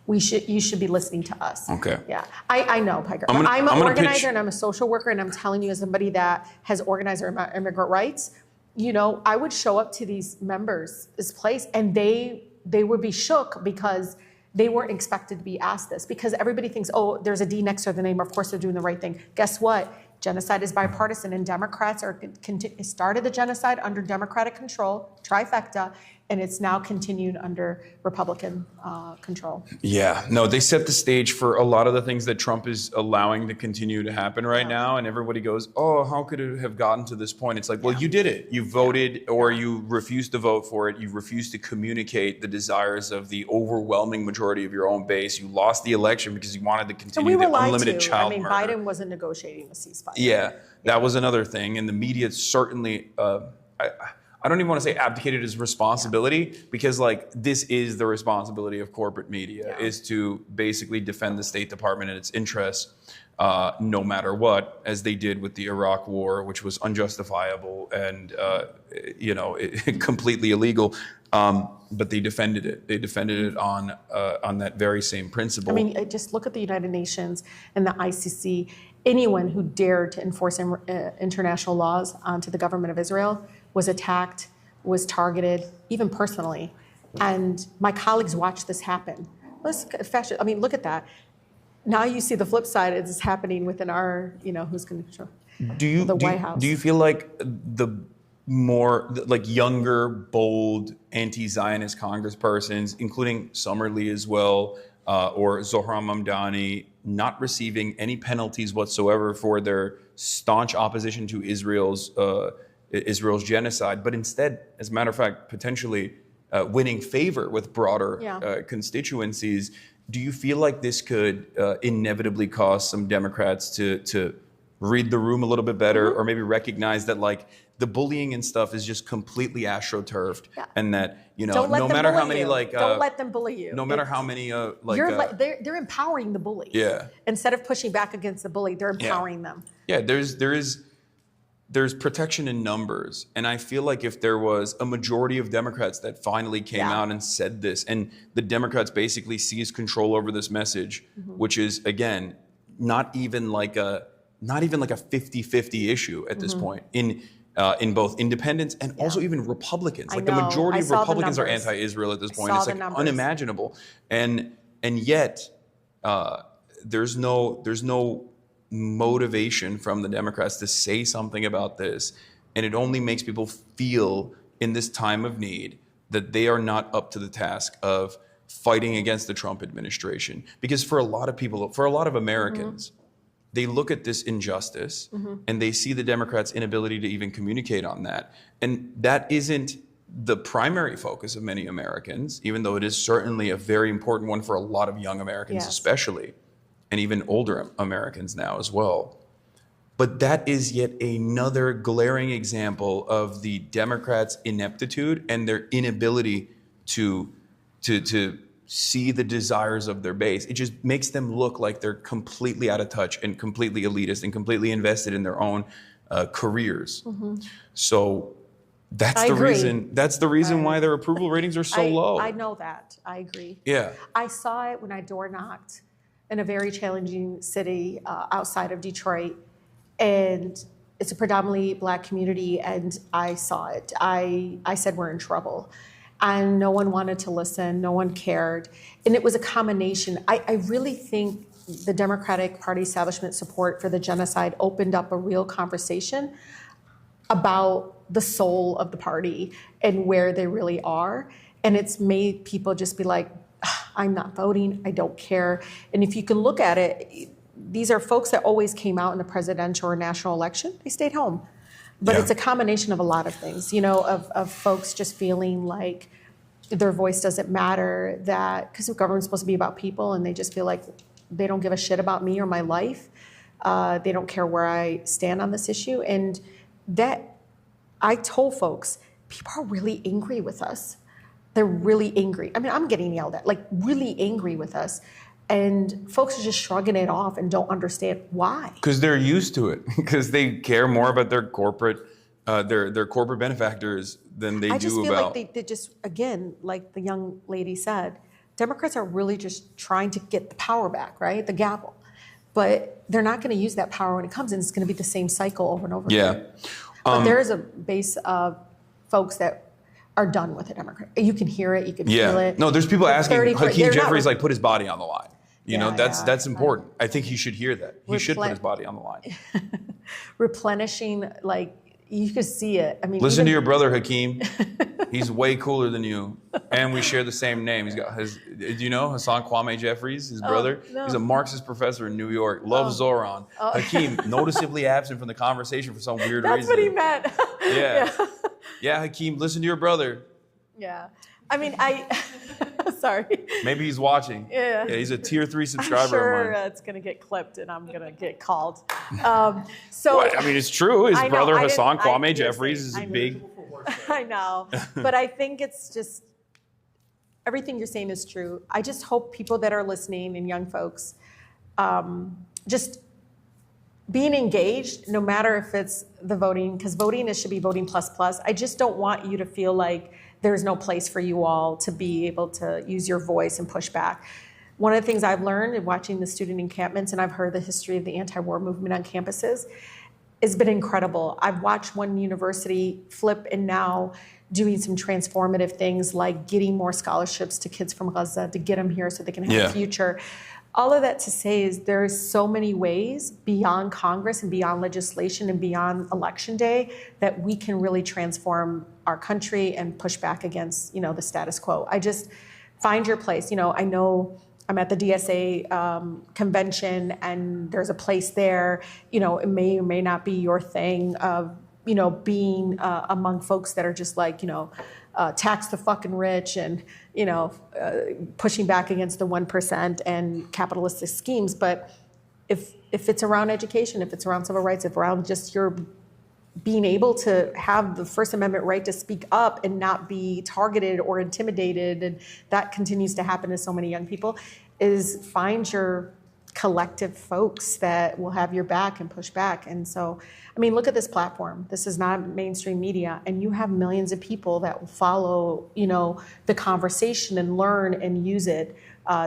You should be listening to us. Okay. Yeah, I know, Piker. I'm an organizer and I'm a social worker, and I'm telling you as somebody that has organized immigrant rights, you know, I would show up to these members, this place, and they would be shook because they weren't expected to be asked this, because everybody thinks, oh, there's a D next to the name, of course they're doing the right thing. Guess what? Genocide is bipartisan, and Democrats started the genocide under Democratic control, trifecta, and it's now continued under Republican control. Yeah, no, they set the stage for a lot of the things that Trump is allowing to continue to happen right now. And everybody goes, oh, how could it have gotten to this point? It's like, well, you did it. You voted or you refused to vote for it. You refused to communicate the desires of the overwhelming majority of your own base. You lost the election because you wanted to continue the unlimited child murder. Biden wasn't negotiating the ceasefire. Yeah, that was another thing. And the media certainly, I don't even want to say abdicated his responsibility, because like this is the responsibility of corporate media, is to basically defend the State Department and its interests no matter what, as they did with the Iraq War, which was unjustifiable and completely illegal. But they defended it. They defended it on that very same principle. I mean, just look at the United Nations and the ICC. Anyone who dared to enforce international laws onto the government of Israel was attacked, was targeted, even personally. And my colleagues watched this happen. I mean, look at that. Now you see the flip side is happening within our, who's going to control the White House. Do you feel like the more like younger, bold, anti-Zionist congresspersons, including Summerlee as well, or Zohran Mamdani, not receiving any penalties whatsoever for their staunch opposition to Israel's genocide, but instead, as a matter of fact, potentially winning favor with broader constituencies? Do you feel like this could inevitably cause some Democrats to read the room a little bit better, or maybe recognize that like the bullying and stuff is just completely astroturfed, and that no matter how many don't let them bully you. No matter how many they're empowering the bullies. Yeah. Instead of pushing back against the bully, they're empowering them. Yeah. There's protection in numbers. And I feel like if there was a majority of Democrats that finally came out and said this, and the Democrats basically seized control over this message, which is, again, not even like a 50-50 issue at this point in both independents and also even Republicans. Like the majority of Republicans are anti-Israel at this point. It's like unimaginable. And yet there's no motivation from the Democrats to say something about this, and it only makes people feel in this time of need that they are not up to the task of fighting against the Trump administration. Because for a lot of people, for a lot of Americans, they look at this injustice and they see the Democrats' inability to even communicate on that. And that isn't the primary focus of many Americans, even though it is certainly a very important one for a lot of young Americans, especially, and even older Americans now as well. But that is yet another glaring example of the Democrats' ineptitude and their inability to see the desires of their base. It just makes them look like they're completely out of touch and completely elitist and completely invested in their own careers. So that's the reason. That's the reason why their approval ratings are so low. I know that. I agree. Yeah. I saw it when I door knocked in a very challenging city outside of Detroit, and it's a predominantly Black community, and I saw it. I said, we're in trouble. And no one wanted to listen, no one cared. And it was a combination. I really think the Democratic Party establishment support for the genocide opened up a real conversation about the soul of the party and where they really are. And it's made people just be like, I'm not voting, I don't care. And if you can look at it, these are folks that always came out in the presidential or national election, they stayed home. But it's a combination of a lot of things, of folks just feeling like their voice doesn't matter, that because the government's supposed to be about people and they just feel like they don't give a shit about me or my life. They don't care where I stand on this issue. And that, I told folks, people are really angry with us. They're really angry. I mean, I'm getting yelled at, like really angry with us. And folks are just shrugging it off and don't understand why. Because they're used to it. Because they care more about their corporate benefactors than they do about. I just feel like they just, again, like the young lady said, Democrats are really just trying to get the power back, right? The gavel. But they're not going to use that power when it comes in. It's going to be the same cycle over and over again. But there is a base of folks that are done with the Democrat. You can hear it, you can feel it. No, there's people asking, Hakeem Jeffries, like, put his body on the line. That's important. I think he should hear that. He should put his body on the line. Replenishing, like, you could see it. I mean, listen to your brother, Hakeem. He's way cooler than you. And we share the same name. He's got do you know Hasan Kwame Jeffries, his brother? No. He's a Marxist professor in New York, loves Zoran. Hakeem, noticeably absent from the conversation for some weird reason. That's what he meant. Yeah, Hakeem, listen to your brother. Yeah. I mean, sorry. Maybe he's watching. Yeah, he's a tier 3 subscriber I'm sure of mine. It's going to get clipped and I'm going to get called. Well, I mean, it's true. His brother, Hasan Kwame Jeffries, is a big... I know. But I think it's just, everything you're saying is true. I just hope people that are listening and young folks, just being engaged, no matter if it's the voting, because voting, it should be voting plus plus. I just don't want you to feel like there's no place for you all to be able to use your voice and push back. One of the things I've learned in watching the student encampments, and I've heard the history of the anti-war movement on campuses, has been incredible. I've watched one university flip and now doing some transformative things like getting more scholarships to kids from Gaza to get them here so they can have a future. All of that to say is there's so many ways beyond Congress and beyond legislation and beyond Election Day that we can really transform our country and push back against, the status quo. I just find your place. I know I'm at the DSA convention and there's a place there. It may or may not be your thing of, being among folks that are just like, tax the fucking rich and, pushing back against the 1% and capitalistic schemes. But if it's around education, if it's around civil rights, if around just your being able to have the First Amendment right to speak up and not be targeted or intimidated, and that continues to happen to so many young people, is find your collective folks that will have your back and push back. And so, I mean, look at this platform. This is not mainstream media, and you have millions of people that will follow, the conversation and learn and use it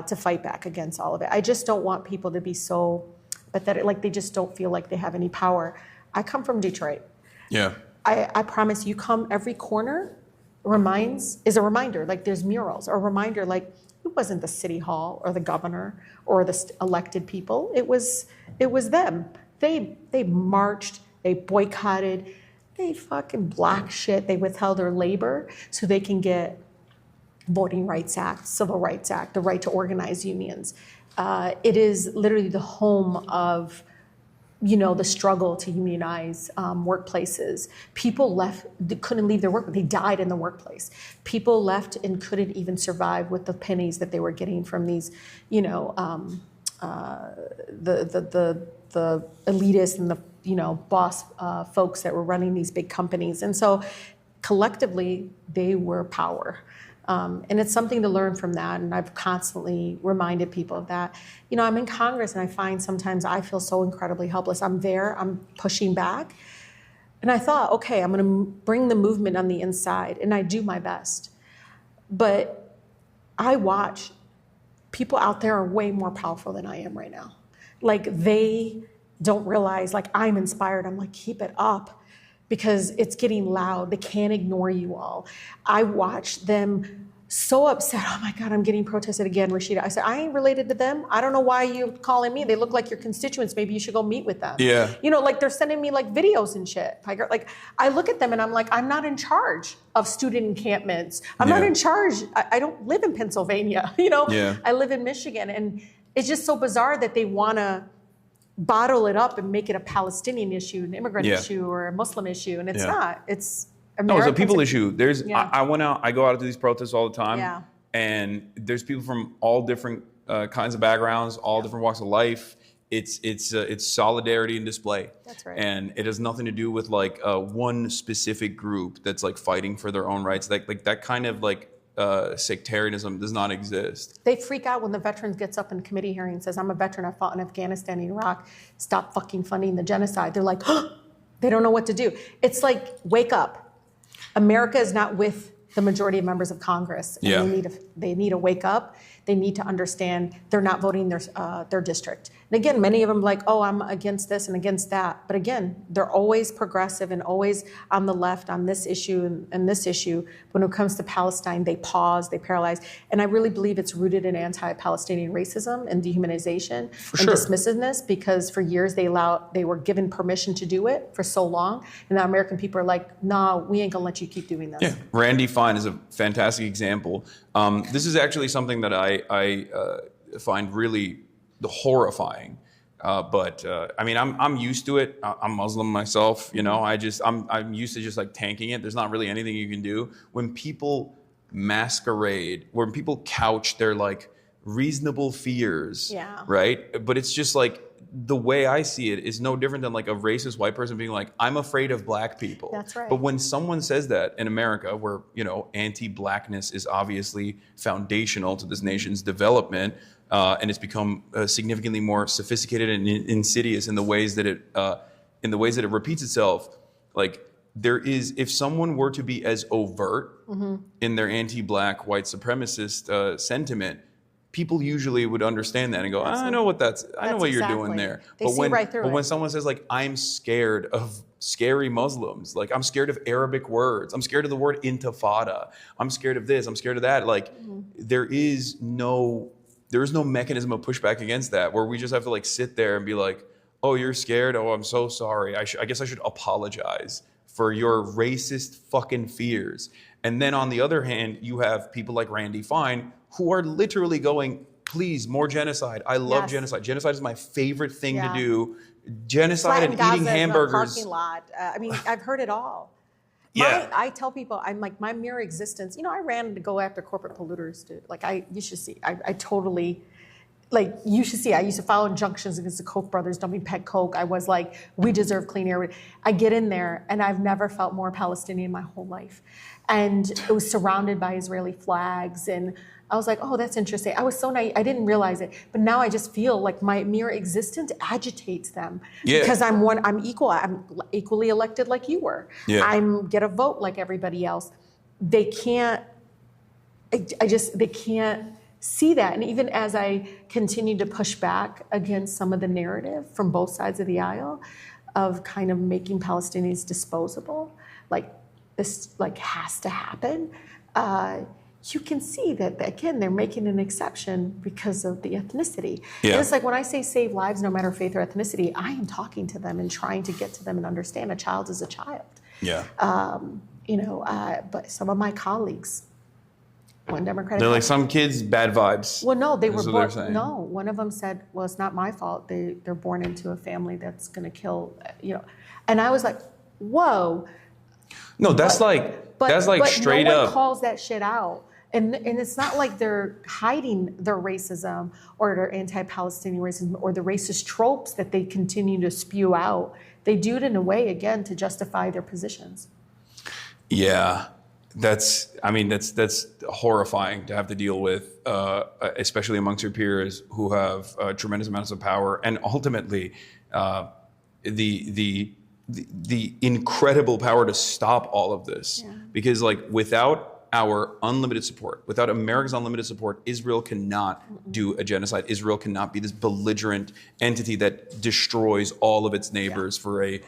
to fight back against all of it. I just don't want people to be so pathetic, like they just don't feel like they have any power. I come from Detroit. Yeah. I promise you, come every corner is a reminder, like there's murals, or a reminder like it wasn't the city hall or the governor or the elected people. It was them. They marched, they boycotted, they fucking blocked shit. They withheld their labor so they can get Voting Rights Act, Civil Rights Act, the right to organize unions. It is literally the home of the struggle to unionize workplaces. People left, they couldn't leave their work, they died in the workplace. People left and couldn't even survive with the pennies that they were getting from these, the elitists and the, boss folks that were running these big companies. And so collectively, they were power. And it's something to learn from that, and I've constantly reminded people of that. I'm in Congress, and I find sometimes I feel so incredibly helpless. I'm there, I'm pushing back, and I thought, okay, I'm going to bring the movement on the inside, and I do my best. But I watch people out there are way more powerful than I am right now. Like, they don't realize, like, I'm inspired. I'm like, keep it up, because it's getting loud. They can't ignore you all. I watch them so upset. Oh my God, I'm getting protested again, Rashida. I said, I ain't related to them. I don't know why you calling me. They look like your constituents. Maybe you should go meet with them. Yeah. You know, like they're sending me like videos and shit. Piker. Like I look at them and I'm like, I'm not in charge of student encampments. I'm not in charge. I don't live in Pennsylvania. You know, I live in Michigan. And it's just so bizarre that they want to bottle it up and make it a Palestinian issue, an immigrant issue, or a Muslim issue. And it's not. It's No, it's a people issue. There's, I went out, I go out to these protests all the time, and there's people from all different kinds of backgrounds, all different walks of life. It's solidarity and display. That's right. And it has nothing to do with like one specific group that's like fighting for their own rights. Like that kind of like sectarianism does not exist. They freak out when the veteran gets up in committee hearing and says, I'm a veteran, I fought in Afghanistan and Iraq, stop fucking funding the genocide. They're like, they don't know what to do. It's like, wake up. America is not with the majority of members of Congress. And they need to wake up. They need to understand they're not voting their district. And again, many of them like, oh, I'm against this and against that. But again, they're always progressive and always on the left on this issue and this issue. When it comes to Palestine, they pause, they paralyze. And I really believe it's rooted in anti-Palestinian racism and dehumanization and dismissiveness, because for years they were given permission to do it for so long. And now American people are like, nah, we ain't gonna let you keep doing this. Yeah, Randy Fine is a fantastic example. This is actually something that I find really horrifying. But I mean, I'm used to it. I'm Muslim myself, you know. I'm used to just like tanking it. There's not really anything you can do. When people masquerade, when people couch their like reasonable fears, right? But it's just like, the way I see it is no different than like a racist white person being like, I'm afraid of black people. That's right. But when someone says that in America, where, you know, anti-blackness is obviously foundational to this nation's development, and it's become significantly more sophisticated and insidious in the ways that it repeats itself. Like, there is, if someone were to be as overt in their anti-black white supremacist sentiment, people usually would understand that and go, I know what I know what you're doing there. They see right through it. But when someone says like, I'm scared of scary Muslims, like I'm scared of Arabic words, I'm scared of the word intifada, I'm scared of this, I'm scared of that. Like there is no mechanism of pushback against that, where we just have to like sit there and be like, oh, you're scared? Oh, I'm so sorry. I guess I should apologize for your racist fucking fears. And then on the other hand, you have people like Randy Fine who are literally going, please, more genocide. I love genocide. Genocide is my favorite thing to do. Genocide and eating hamburgers. Parking lot. I mean, I've heard it all. I tell people, I'm like, my mere existence, you know, I ran to go after corporate polluters. You should see, I totally, like, you should see, I used to file injunctions against the Koch brothers dumping pet Coke. I was like, we deserve clean air. I get in there and I've never felt more Palestinian my whole life. And it was surrounded by Israeli flags. And I was like, oh, that's interesting. I was so naive. I didn't realize it. But now I just feel like my mere existence agitates them. Because I'm equal. I'm equally elected like you were. I get a vote like everybody else. They can't, they can't see that. And even as I continue to push back against some of the narrative from both sides of the aisle of kind of making Palestinians disposable, like this like has to happen, you can see that, again, they're making an exception because of the ethnicity. And it's like when I say save lives, no matter faith or ethnicity, I am talking to them and trying to get to them and understand a child is a child. But some of my colleagues, one Democratic, they're like, some kids, bad vibes. Well, no, they were born. No, one of them said, well, it's not my fault. They're born into a family that's going to kill, you know. And I was like, whoa. No, that's straight no one up. calls that shit out. And it's not like they're hiding their racism or their anti-Palestinian racism or the racist tropes that they continue to spew out. They do it in a way, again, to justify their positions. Yeah. That's horrifying to have to deal with, especially amongst your peers who have tremendous amounts of power, and ultimately the incredible power to stop all of this. Because like without our unlimited support, without America's unlimited support, Israel cannot do a genocide. Israel cannot be this belligerent entity that destroys all of its neighbors for a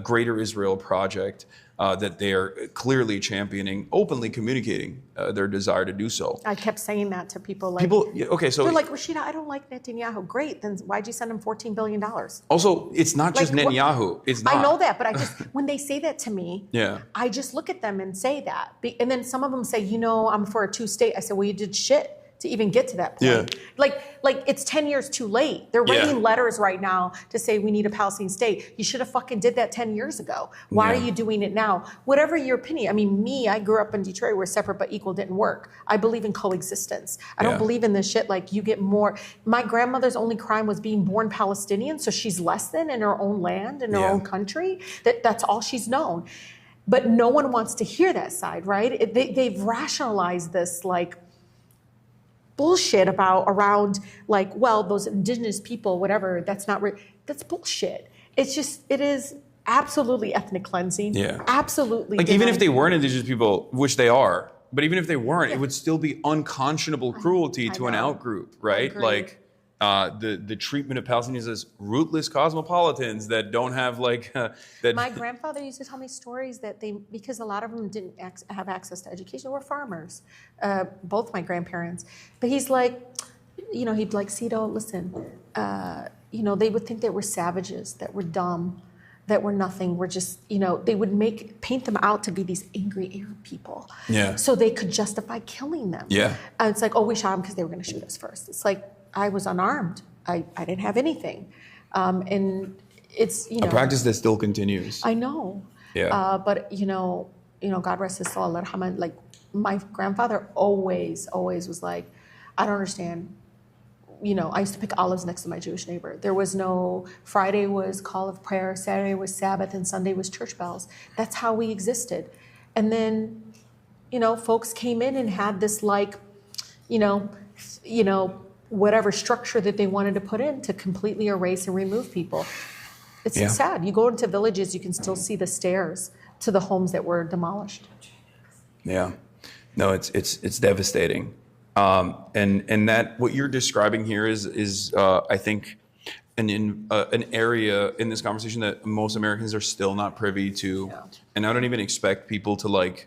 Greater Israel Project that they are clearly championing, openly communicating their desire to do so. I kept saying that to people. Okay, so they're like, Rashida, I don't like Netanyahu. Great, then why'd you send him $14 billion? Also, it's not just Netanyahu. It's not. I know that, but when they say that to me, yeah. I just look at them and say that. And then some of them say, I'm for a two-state. I said, well, you did shit to even get to that point. Yeah. Like it's 10 years too late. They're writing letters right now to say we need a Palestinian state. You should have fucking did that 10 years ago. Why are you doing it now? Whatever your opinion. I mean, I grew up in Detroit where separate but equal didn't work. I believe in coexistence. I don't believe in this shit like you get more. My grandmother's only crime was being born Palestinian, so she's less than in her own land, in her own country. That's all she's known. But no one wants to hear that side, right? They've rationalized this like bullshit around like, well, those indigenous people, whatever, that's bullshit. It is absolutely ethnic cleansing. Yeah. Absolutely. Like even if they weren't indigenous people, which they are, but even if they weren't, it would still be unconscionable cruelty to an outgroup, right? Like the treatment of Palestinians as rootless cosmopolitans that don't have like that. My grandfather used to tell me stories that because a lot of them didn't have access to education, were farmers, both my grandparents. But he's like, he'd be like, Cito, listen, they would think that we're savages, that we're dumb, that we're nothing. We're just, they would paint them out to be these angry Arab people. Yeah. So they could justify killing them. Yeah. And it's like, oh, we shot them because they were going to shoot us first. It's like, I was unarmed. I didn't have anything. And it's, a practice that still continues. I know. Yeah. But, God rest his soul, like my grandfather always was like, I don't understand. I used to pick olives next to my Jewish neighbor. There was no, Friday was call of prayer, Saturday was Sabbath, and Sunday was church bells. That's how we existed. And then, folks came in and had this like, whatever structure that they wanted to put in to completely erase and remove people. It's sad. You go into villages, you can still see the stairs to the homes that were demolished. Yeah. No, it's devastating. And that what you're describing here is I think an area in this conversation that most Americans are still not privy to. Yeah. And I don't even expect people to like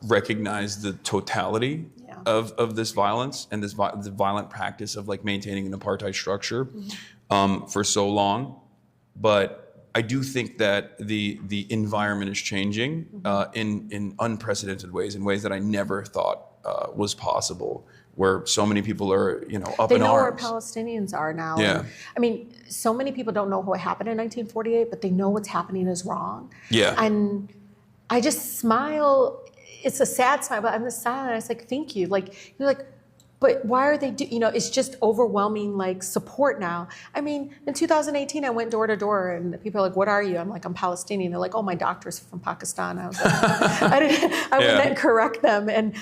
recognize the totality of this violence and this the violent practice of like maintaining an apartheid structure for so long. But I do think that the environment is changing in unprecedented ways, in ways that I never thought was possible, where so many people are, up in arms. They know where Palestinians are now. Yeah. And, I mean, so many people don't know what happened in 1948, but they know what's happening is wrong. Yeah. And I just smile. It's a sad smile, but I'm just silent. I was like, thank you. Like, you're like, but why are they it's just overwhelming, like, support now. I mean, in 2018, I went door to door, and people are like, what are you? I'm like, I'm Palestinian. They're like, oh, my doctor's from Pakistan. I was like, I would then correct them. And,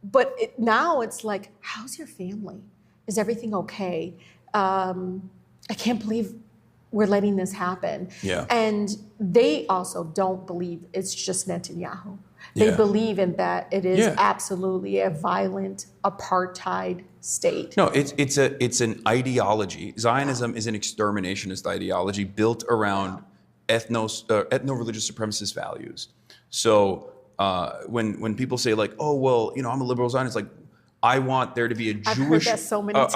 but now it's like, how's your family? Is everything okay? I can't believe we're letting this happen. Yeah. And they also don't believe it's just Netanyahu. They believe in that it is absolutely a violent apartheid state. No, it's an ideology. Zionism is an exterminationist ideology built around ethno-religious supremacist values. So when people say like, oh well, I'm a liberal Zionist, like I want there to be a Jewish. I've heard that so many times.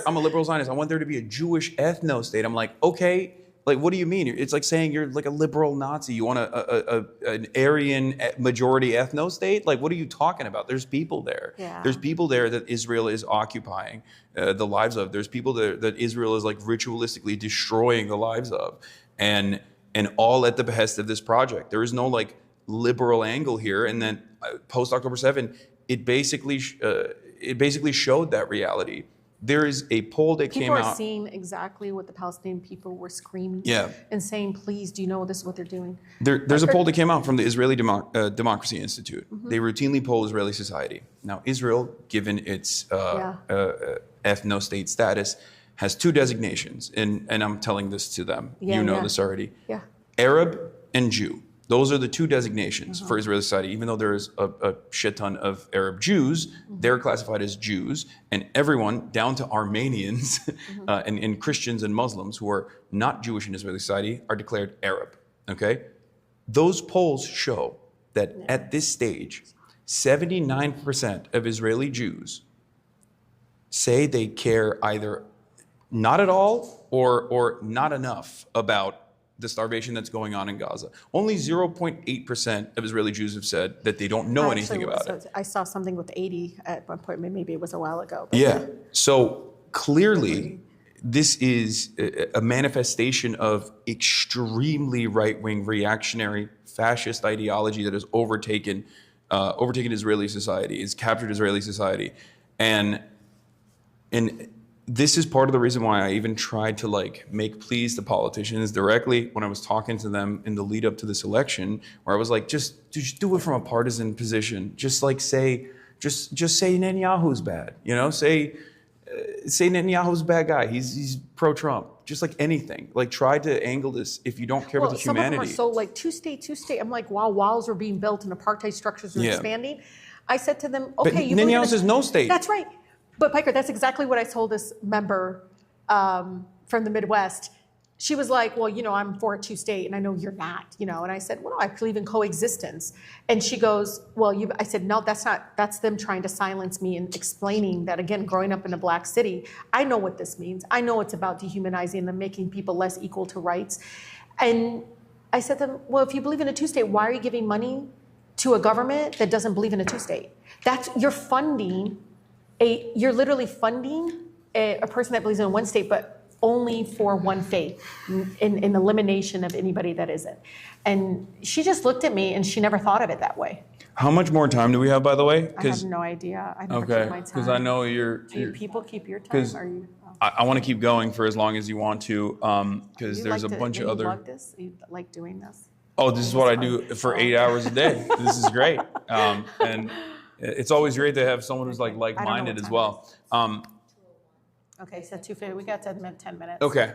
I'm a liberal Zionist. I want there to be a Jewish ethno state. I'm like, okay. Like, what do you mean? It's like saying you're like a liberal Nazi. You want an Aryan majority ethno state? Like, what are you talking about? There's people there. Yeah. There's people there that Israel is occupying the lives of. There's people there that Israel is like ritualistically destroying the lives of, and all at the behest of this project. There is no like liberal angle here. And then post October 7, it basically showed that reality. There is a poll that came out. People are seeing exactly what the Palestinian people were screaming and saying, please, do you know this is what they're doing? There's a poll that came out from the Israeli Democracy Institute. Mm-hmm. They routinely poll Israeli society. Now, Israel, given its ethno-state status, has two designations. And I'm telling this to them. This already. Yeah. Arab and Jew. Those are the two designations for Israeli society. Even though there is a shit ton of Arab Jews, they're classified as Jews, and everyone down to Armenians and Christians and Muslims who are not Jewish in Israeli society are declared Arab. Okay, those polls show that at this stage, 79% of Israeli Jews say they care either not at all or not enough about the starvation that's going on in Gaza. Only 0.8% of Israeli Jews have said that they don't know anything about it. I saw something with 80 at one point, maybe it was a while ago. Yeah, so clearly this is a manifestation of extremely right-wing, reactionary, fascist ideology that has overtaken Israeli society, has captured Israeli society. And this is part of the reason why I even tried to make pleas to politicians directly when I was talking to them in the lead up to this election, where I was like, just do it from a partisan position. Just say Netanyahu's bad, say Netanyahu's a bad guy. He's pro-Trump. Just like anything, try to angle this if you don't care about the humanity. Some of them are so two state. I'm like, while walls were being built and apartheid structures were expanding, I said to them, okay, but Netanyahu says no state. That's right. But Piker, that's exactly what I told this member from the Midwest. She was like, well, I'm for a two-state, and I know you're not, And I said, well, no, I believe in coexistence. And she goes, well, I said, no, that's them trying to silence me and explaining that, again, growing up in a black city, I know what this means. I know it's about dehumanizing them, making people less equal to rights. And I said to them, well, if you believe in a two-state, why are you giving money to a government that doesn't believe in a two-state? You're literally funding a person that believes in one state, but only for one faith, in elimination of anybody that isn't. And she just looked at me and she never thought of it that way. How much more time do we have, by the way? I have no idea. I never keep my time. Because I know you're Do you people keep your time? Are you? I want to keep going for as long as you want to, because there's a bunch of other. You love this? You like doing this? Oh, this is what I do for 8 hours a day. This is great. And it's always great to have someone who's like-minded as well. Okay, so 2:50. We got 10 minutes. Okay.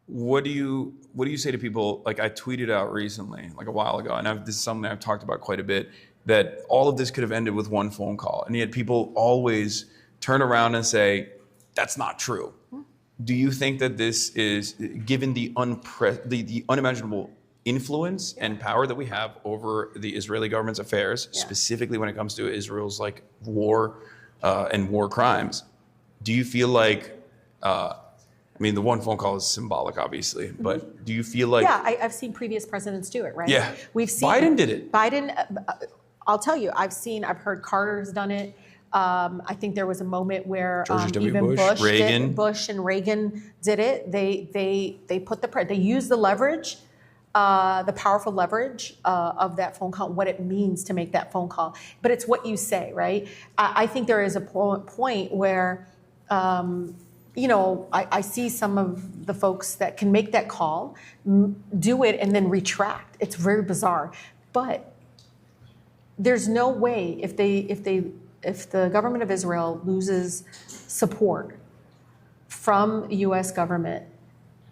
What do you say to people? I tweeted out recently, a while ago, and this is something I've talked about quite a bit, that all of this could have ended with one phone call, and yet people always turn around and say, that's not true. Do you think that this is, given the unimaginable influence and power that we have over the Israeli government's affairs, specifically when it comes to Israel's war and war crimes, do you feel like, the one phone call is symbolic, obviously, but do you feel like... Yeah, I've seen previous presidents do it, right? Yeah. We've seen Biden did it. I'll tell you, I've heard Carter's done it. I think there was a moment where even Bush and Reagan did it. They put they used the leverage, the powerful leverage of that phone call, what it means to make that phone call. But it's what you say, right? I think there is a point where, I see some of the folks that can make that call, do it, and then retract. It's very bizarre. But there's no way if the government of Israel loses support from the U.S. government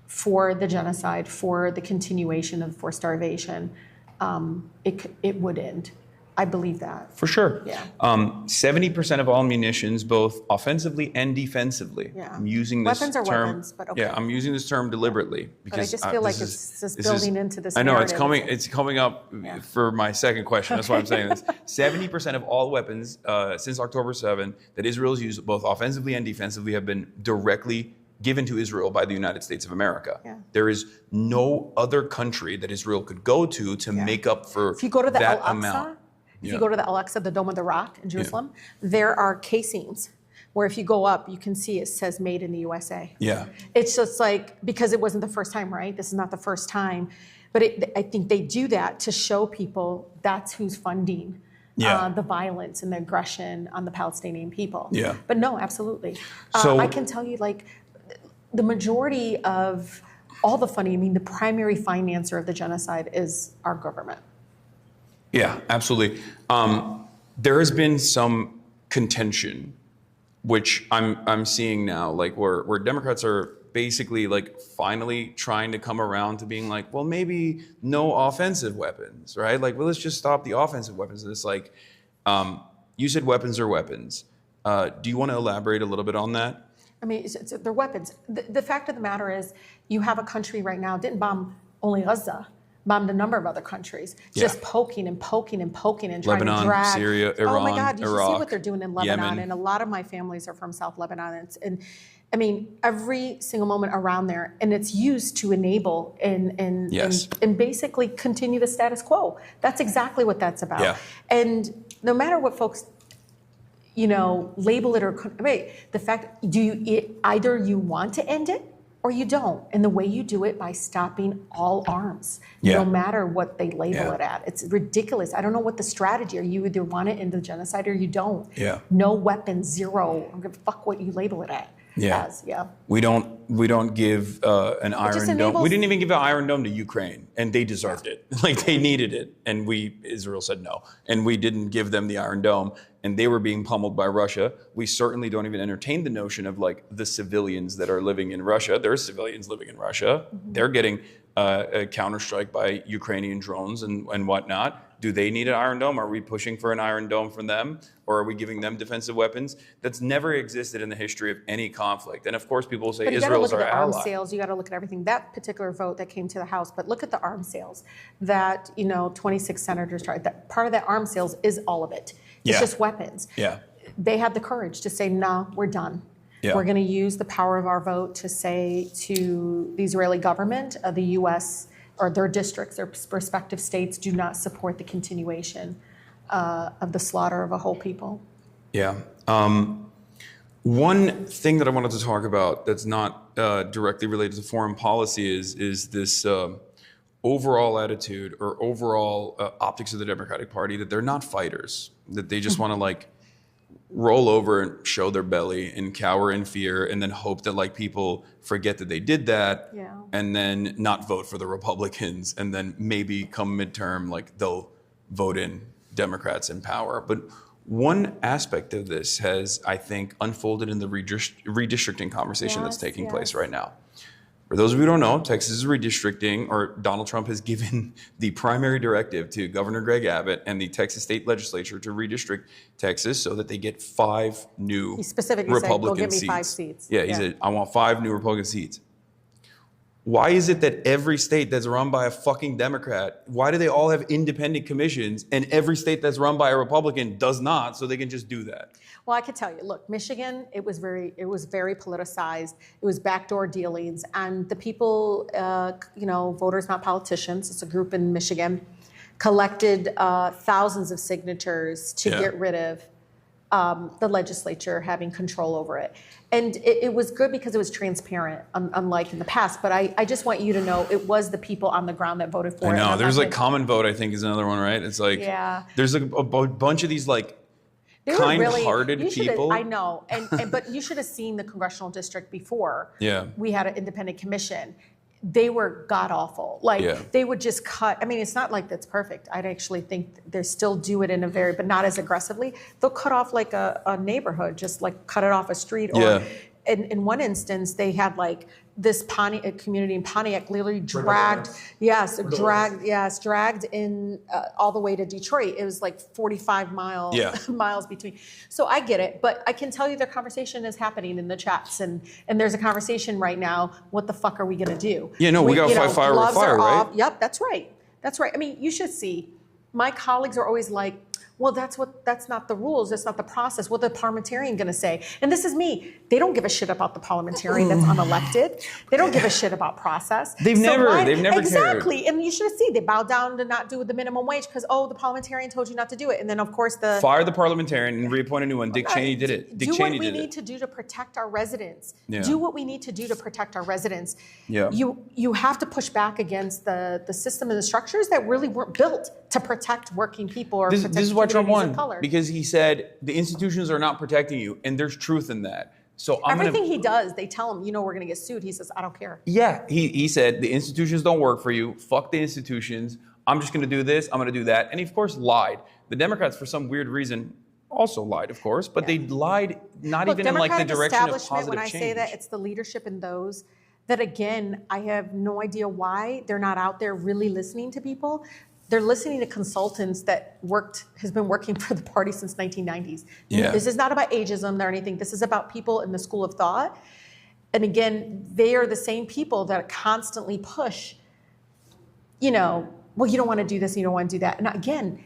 for the genocide, for the continuation of forced starvation, it would end. I believe that. For sure. Yeah. 70% of all munitions, both offensively and defensively. Yeah. I'm using this weapons are term. Weapons, but okay. Yeah, I'm using this term deliberately because I just feel like it's just building into this. I know narrative. it's coming up for my second question. That's why I'm saying this. 70% of all weapons since October 7 that Israel's used, both offensively and defensively, have been directly given to Israel by the United States of America. Yeah. There is no other country that Israel could go to make up for if you go to the that Al-Aqsa, amount. If you go to the Al-Aqsa, the Dome of the Rock in Jerusalem, there are casings where if you go up, you can see it says made in the USA. Yeah. It's just because it wasn't the first time, right? This is not the first time. But I think they do that to show people that's who's funding the violence and the aggression on the Palestinian people. Yeah. But no, absolutely. So I can tell you, the majority of all the funding, the primary financer of the genocide is our government. Yeah, absolutely. There has been some contention, which I'm seeing now, where Democrats are basically like finally trying to come around to being like, well, maybe no offensive weapons, right? Like, well, let's just stop the offensive weapons. And it's like, you said weapons are weapons. Do you want to elaborate a little bit on that? I mean, they're weapons. The fact of the matter is, you have a country right now, didn't bomb only Gaza, bombed a number of other countries, just poking and poking and poking and trying Lebanon, to drag. Syria, Iran, oh my God, you should see Iraq, what they're doing in Lebanon. Yemen. And a lot of my families are from South Lebanon. And I mean, every single moment around there, and it's used to enable and basically continue the status quo. That's exactly what that's about. Yeah. And no matter what folks, label it or, the fact, either you want to end it or you don't. And the way you do it by stopping all arms, no matter what they label it at. It's ridiculous. I don't know what the strategy are. You either want to end the genocide or you don't. Yeah. No weapons, zero. I'm gonna fuck what you label it at. We don't give an Iron Dome. We didn't even give an Iron Dome to Ukraine, and they deserved it. Like, they needed it, and Israel said no, and we didn't give them the Iron Dome, and they were being pummeled by Russia. We certainly don't even entertain the notion of like the civilians that are living in Russia. There are civilians living in Russia. They're getting a counterstrike by Ukrainian drones and whatnot. Do they need an Iron Dome? Are we pushing for an Iron Dome from them? Or are we giving them defensive weapons? That's never existed in the history of any conflict. And of course, people will say Israel is our ally. You got to look at the arms sales. You got to look at everything. That particular vote that came to the House, but look at the arms sales that 26 senators tried. That part of that arms sales is all of it. It's just weapons. Yeah. They had the courage to say, "No, we're done. Yeah. We're going to use the power of our vote to say to the Israeli government, the U.S." or their districts, their respective states, do not support the continuation of the slaughter of a whole people. Yeah. One thing that I wanted to talk about that's not directly related to foreign policy is this overall attitude or overall optics of the Democratic Party that they're not fighters, that they just want to like roll over and show their belly and cower in fear and then hope that like people forget that they did that and then not vote for the Republicans and then maybe come midterm like they'll vote in Democrats in power. But one aspect of this has, I think, unfolded in the redistricting conversation that's taking place right now. For those of you who don't know, Texas is redistricting, or Donald Trump has given the primary directive to Governor Greg Abbott and the Texas state legislature to redistrict Texas so that they get 5 new Republican seats. Give me 5 seats. Yeah, he said, I want 5 new Republican seats. Why is it that every state that's run by a fucking Democrat, why do they all have independent commissions and every state that's run by a Republican does not, so they can just do that? Well, I could tell you, look, Michigan, it was very politicized. It was backdoor dealings. And the people, voters, not politicians, it's a group in Michigan, collected thousands of signatures to get rid of the legislature having control over it. And it was good because it was transparent, unlike in the past. But I just want you to know it was the people on the ground that voted for it. I know. There's like Common Vote, I think, is another one, right? It's like, there's a bunch of these like kind-hearted people. I know. But you should have seen the congressional district before we had an independent commission. They were god-awful. They would just cut. I mean, it's not like that's perfect. I'd actually think they still do it in a but not as aggressively. They'll cut off like a neighborhood, just like cut it off a street. Or in one instance, they had like this community in Pontiac literally dragged in all the way to Detroit. It was like 45 miles between. So I get it, but I can tell you the conversation is happening in the chats, and there's a conversation right now. What the fuck are we gonna do? Yeah, no, we gotta fight fire with fire, right? Yep, that's right. I mean, you should see. My colleagues are always like, well, that's not the rules. That's not the process. What the parliamentarian going to say? And this is me. They don't give a shit about the parliamentarian that's unelected. They don't give a shit about process. They've never exactly. cared. And you should see they bow down to not do the minimum wage because the parliamentarian told you not to do it. And then of course fire the parliamentarian and reappoint a new one. Dick Cheney did it. Do what we need to do to protect our residents. Do what we need to do to protect our residents. You have to push back against the system and the structures that really weren't built to protect working people or protect this is why Trump won, because he said the institutions are not protecting you, and there's truth in that. So everything he does, they tell him, we're going to get sued. He says, I don't care. Yeah, he said the institutions don't work for you. Fuck the institutions. I'm just going to do this. I'm going to do that. And he, of course, lied. The Democrats, for some weird reason, also lied, of course, but they lied not even in like the direction of positive change. When I say that, it's the leadership in those that, again, I have no idea why they're not out there really listening to people. They're listening to consultants that has been working for the party since 1990s. Yeah. This is not about ageism or anything. This is about people in the school of thought. And again, they are the same people that constantly push, well, you don't want to do this, you don't want to do that. And again,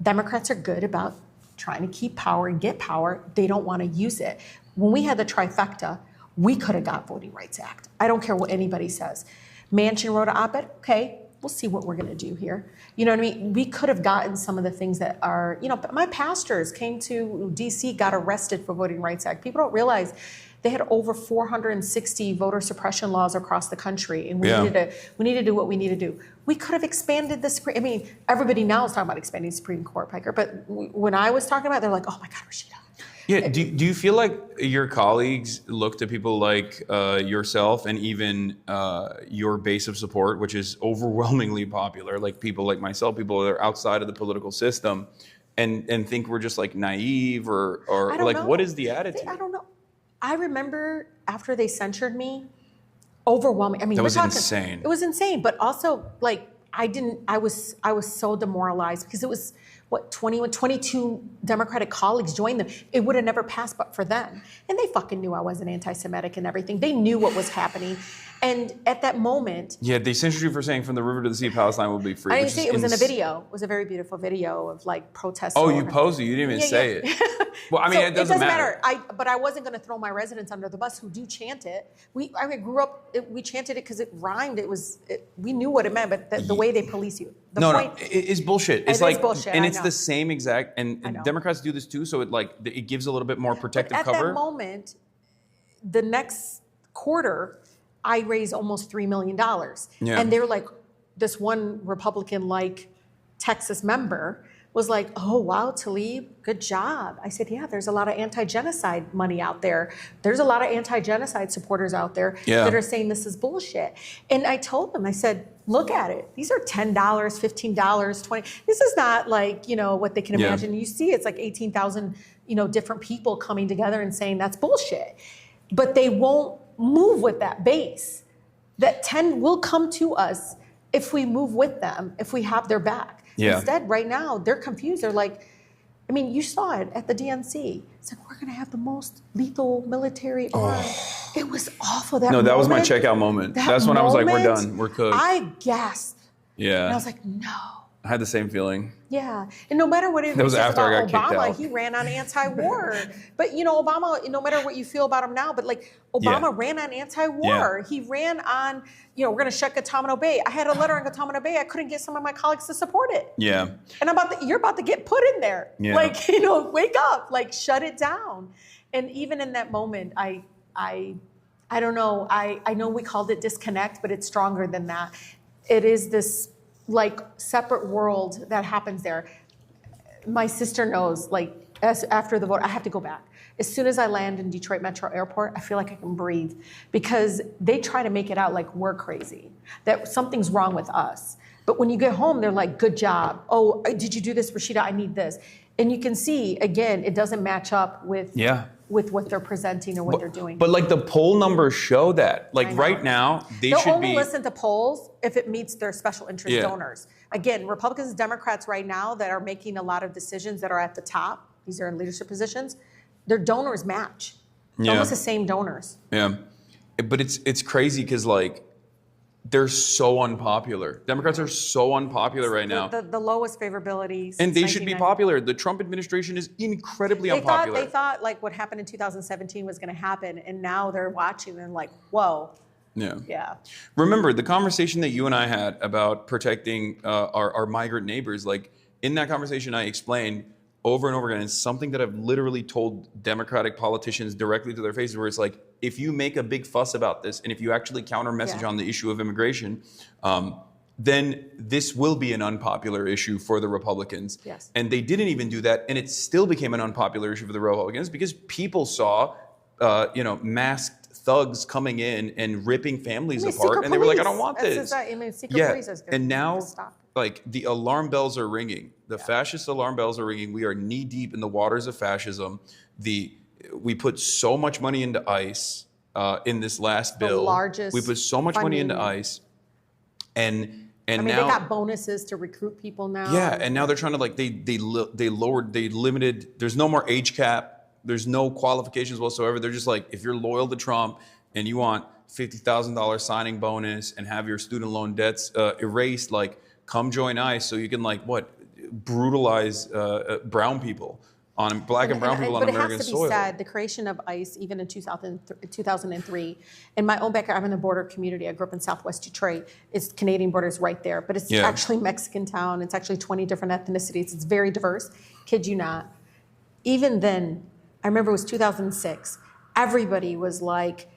Democrats are good about trying to keep power and get power. They don't want to use it. When we had the trifecta, we could have got Voting Rights Act. I don't care what anybody says. Manchin wrote an op-ed, okay, we'll see what we're going to do here. You know what I mean? We could have gotten some of the things that are, my pastors came to DC, got arrested for Voting Rights Act. People don't realize they had over 460 voter suppression laws across the country, and we need to do what we need to do. We could have expanded the Supreme. I mean, everybody now is talking about expanding the Supreme Court, Piker. But when I was talking about it, they're like, "Oh my God, Rashida." Yeah. Do you feel like your colleagues look to people like yourself and even your base of support, which is overwhelmingly popular, like people like myself, people that are outside of the political system, and think we're just like naive or like know. What is the attitude? I don't know. I remember after they censured me, overwhelming. I mean, that was insane. It was insane, but also like I was so demoralized because it was 22 Democratic colleagues joined them. It would have never passed but for them. And they fucking knew I wasn't anti-Semitic and everything. They knew what was happening. And at that moment... Yeah, they censored you for saying from the river to the sea, Palestine will be free. I didn't say it was in a video. It was a very beautiful video of like protests. Oh, you posed it. You didn't even say it. Well, I mean, so it doesn't matter. But I wasn't going to throw my residents under the bus who do chant it. We chanted it because it rhymed. We knew what it meant, but the way they police you. No, it's bullshit. It's like bullshit. And it's the same exact. And Democrats do this too. So it gives a little bit more protective cover. At that moment, the next quarter, I raised almost $3 million. Yeah. And they're like, this one Republican-like Texas member was like, "Oh, wow, Tlaib, good job." I said, "Yeah, there's a lot of anti-genocide money out there. There's a lot of anti-genocide supporters out there that are saying this is bullshit." And I told them, I said, "Look at it. These are $10, $15, $20. This is not like, what they can imagine." You see, it's like 18,000, different people coming together and saying that's bullshit. But they won't move with that base. That 10 will come to us if we move with them, if we have their back. Yeah. Instead, right now, they're confused. They're like, I mean, you saw it at the DNC. It's like, we're going to have the most lethal military arm. It was awful. That was my checkout moment. That's when I was like, we're done. We're cooked. I gasped. Yeah. And I was like, no. I had the same feeling. Yeah. And no matter what it was says after I about got kicked Obama, out. he ran on anti-war. But, Obama, no matter what you feel about him now, but like Obama ran on anti-war. Yeah. He ran on, we're going to shut Guantanamo Bay. I had a letter on Guantanamo Bay. I couldn't get some of my colleagues to support it. Yeah. And you're about to get put in there. Yeah. Like, wake up, like shut it down. And even in that moment, I don't know. I know we called it disconnect, but it's stronger than that. It is this like separate world that happens there. My sister knows, like, after the vote, I have to go back. As soon as I land in Detroit Metro Airport, I feel like I can breathe because they try to make it out like we're crazy, that something's wrong with us. But when you get home, they're like, "Good job. Oh, did you do this, Rashida? I need this." And you can see, again, it doesn't match up with what they're presenting or what they're doing. But like the poll numbers show that. Like right now, they'll only listen to polls if it meets their special interest donors. Again, Republicans and Democrats right now that are making a lot of decisions that are at the top, these are in leadership positions, their donors match. It's almost the same donors. Yeah. But it's crazy because like they're so unpopular. Democrats are so unpopular right now. The lowest favorability. And they should be popular. The Trump administration is incredibly unpopular. They thought like what happened in 2017 was going to happen, and now they're watching and like, whoa. Yeah. Yeah. Remember the conversation that you and I had about protecting our migrant neighbors. Like in that conversation, I explained over and over again, it's something that I've literally told Democratic politicians directly to their faces, where it's like, if you make a big fuss about this, and if you actually counter message on the issue of immigration, then this will be an unpopular issue for the Republicans. Yes. And they didn't even do that, and it still became an unpopular issue for the Republicans because people saw, masked thugs coming in and ripping families apart, and they were like, "I don't want this." Secret police is and now, like the alarm bells are ringing. The fascist alarm bells are ringing. We are knee deep in the waters of fascism. We put so much money into ICE. in this last The bill. largest We put so much money into funding. ICE, and I mean, now they got bonuses to recruit people now. yeah, and now they're trying to like they limited. There's no more age cap. There's no qualifications whatsoever. They're just like, if you're loyal to Trump and you want $50,000 signing bonus and have your student loan debts erased, like come join ICE so you can like brutalize brown people on black and brown people on American soil. But it has to be said, the creation of ICE, even in 2003, in my own background, I'm in the border community. I grew up in Southwest Detroit. It's Canadian border's right there, but it's actually Mexican town. It's actually 20 different ethnicities. It's very diverse. Kid you not. Even then, I remember it was 2006. Everybody was like,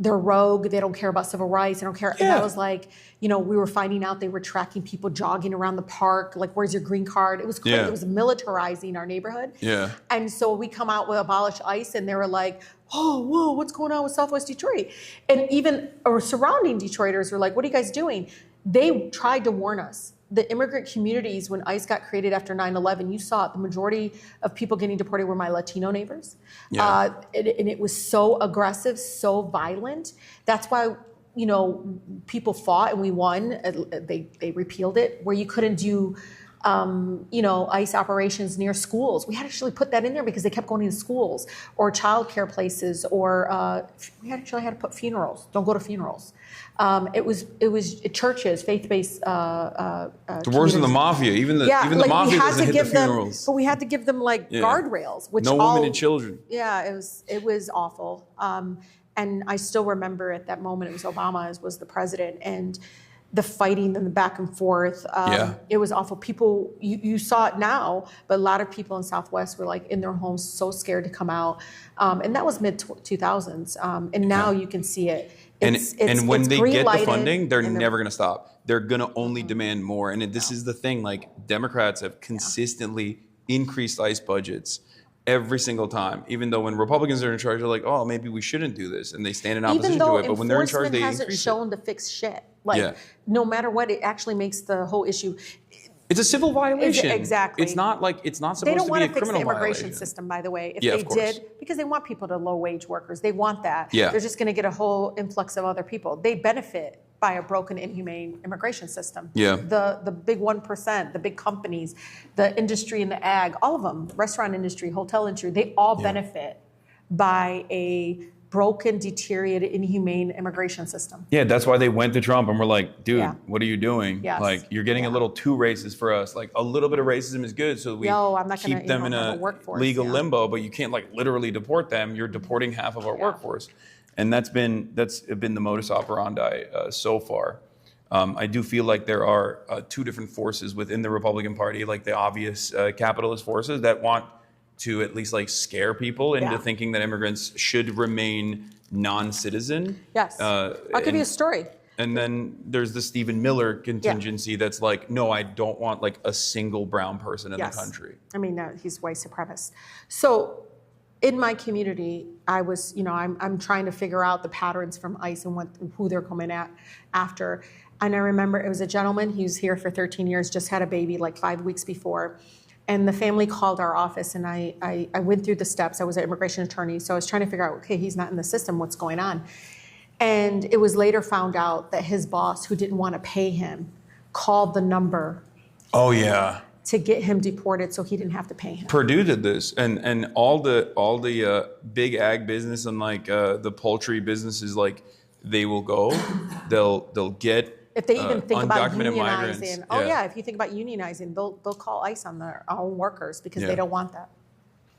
they're rogue, they don't care about civil rights, they don't care. And I was like, we were finding out they were tracking people jogging around the park, like, where's your green card? It was crazy. It was militarizing our neighborhood. Yeah. And so we come out with abolish ICE, and they were like, oh, whoa, what's going on with Southwest Detroit? And even our surrounding Detroiters were like, what are you guys doing? They tried to warn us. The immigrant communities, when ICE got created after 9/11, you saw it. The majority of people getting deported were my Latino neighbors. And it was so aggressive, so violent. That's why, people fought and we won. They repealed it, where you couldn't do, ICE operations near schools. We had to actually put that in there because they kept going to schools or childcare places, or we actually had to put funerals. Don't go to funerals. It was churches, faith-based. The worse than the mafia. Even the mafia doesn't hit the funerals. But we had to give them guardrails, which no women and children. Yeah, it was awful. And I still remember at that moment, it was Obama was the president, and the fighting and the back and forth. It was awful. People, you saw it now, but a lot of people in Southwest were like in their homes, so scared to come out. And that was mid 2000s. And now you can see it. And when they get the funding, they're never going to stop. They're going to only demand more. And this is the thing, like Democrats have consistently increased ICE budgets every single time, even though when Republicans are in charge, they're like, oh, maybe we shouldn't do this. And they stand in opposition to it. But when they're in charge, they increase it. Hasn't shown to fix shit. No matter what, it actually makes the whole issue. It's a civil violation. Exactly. It's not supposed to be a criminal violation. They don't want to fix the immigration system, by the way. If they did, because they want people to low-wage workers. They want that. Yeah. They're just going to get a whole influx of other people. They benefit by a broken, inhumane immigration system. Yeah. The big 1%, the big companies, the industry and the ag, all of them, restaurant industry, hotel industry, they all benefit by a broken, deteriorated, inhumane immigration system. Yeah, that's why they went to Trump and were like, dude, what are you doing? Yes. Like, you're getting a little too racist for us. Like, a little bit of racism is good, so we keep them in a legal limbo, but you can't like literally deport them. You're deporting half of our workforce. And that's been the modus operandi so far. I do feel like there are two different forces within the Republican Party, like the obvious capitalist forces that want to at least like scare people into thinking that immigrants should remain non-citizen. Yes. I'll give you a story. And then there's the Stephen Miller contingency that's like, no, I don't want like a single brown person in the country. I mean, he's white supremacist. So in my community, I was, I'm trying to figure out the patterns from ICE and who they're coming at after. And I remember it was a gentleman, he was here for 13 years, just had a baby like 5 weeks before. And the family called our office, and I went through the steps. I was an immigration attorney, so I was trying to figure out, okay, he's not in the system, what's going on? And it was later found out that his boss, who didn't want to pay him, called the number. Oh, yeah. To get him deported so he didn't have to pay him. Purdue did this, and all the big ag business and like the poultry businesses, like they will go, they'll get if they even think about undocumented unionizing. migrants. If you think about unionizing, they'll call ICE on their own workers because they don't want that.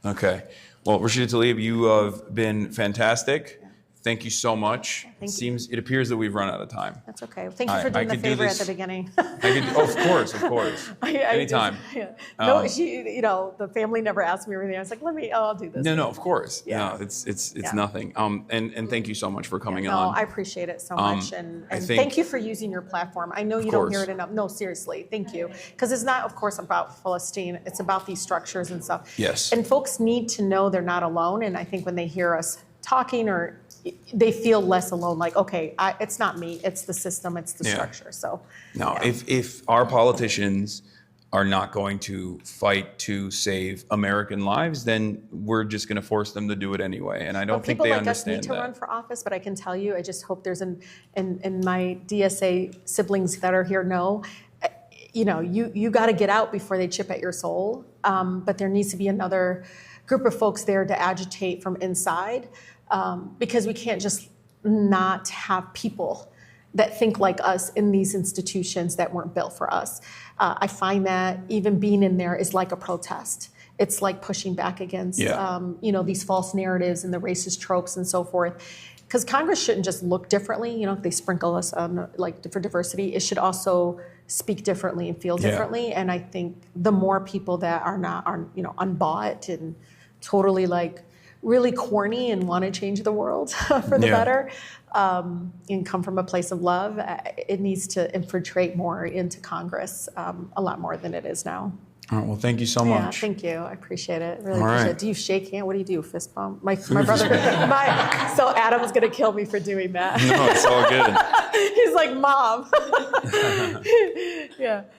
Okay. Well, Rashida Tlaib, you have been fantastic. Thank you so much. It appears that we've run out of time. That's okay. Thank you for doing the favor at the beginning. Of course. Anytime. The family never asked me anything. I was like, I'll do this. No, of course. Yeah. No, it's nothing. And thank you so much for coming on. I appreciate it so much. And thank you for using your platform. I know you don't hear it enough. No, seriously, thank you. Because it's not, of course, about Palestine. It's about these structures and stuff. Yes. And folks need to know they're not alone. And I think when they hear us talking, or they feel less alone, like, okay, it's not me, it's the system, it's the structure. So if our politicians are not going to fight to save American lives, then we're just going to force them to do it anyway. And I don't think they understand that. People like us need to run for office, but I can tell you, I just hope there's and my DSA siblings that are here know, you got to get out before they chip at your soul. But there needs to be another group of folks there to agitate from inside, because we can't just not have people that think like us in these institutions that weren't built for us. I find that even being in there is like a protest. It's like pushing back against, these false narratives and the racist tropes and so forth. Because Congress shouldn't just look differently. They sprinkle us on for diversity. It should also speak differently and feel differently. And I think the more people that are unbought and totally really corny and want to change the world for the better, and come from a place of love, it needs to infiltrate more into Congress, a lot more than it is now. All right, well, thank you so much. Yeah, thank you. I appreciate it. Really All appreciate right. it. Do you shake hand? What do you do? Fist bump? My brother. So Adam's gonna kill me for doing that. No, it's all good. He's like, Mom. Yeah.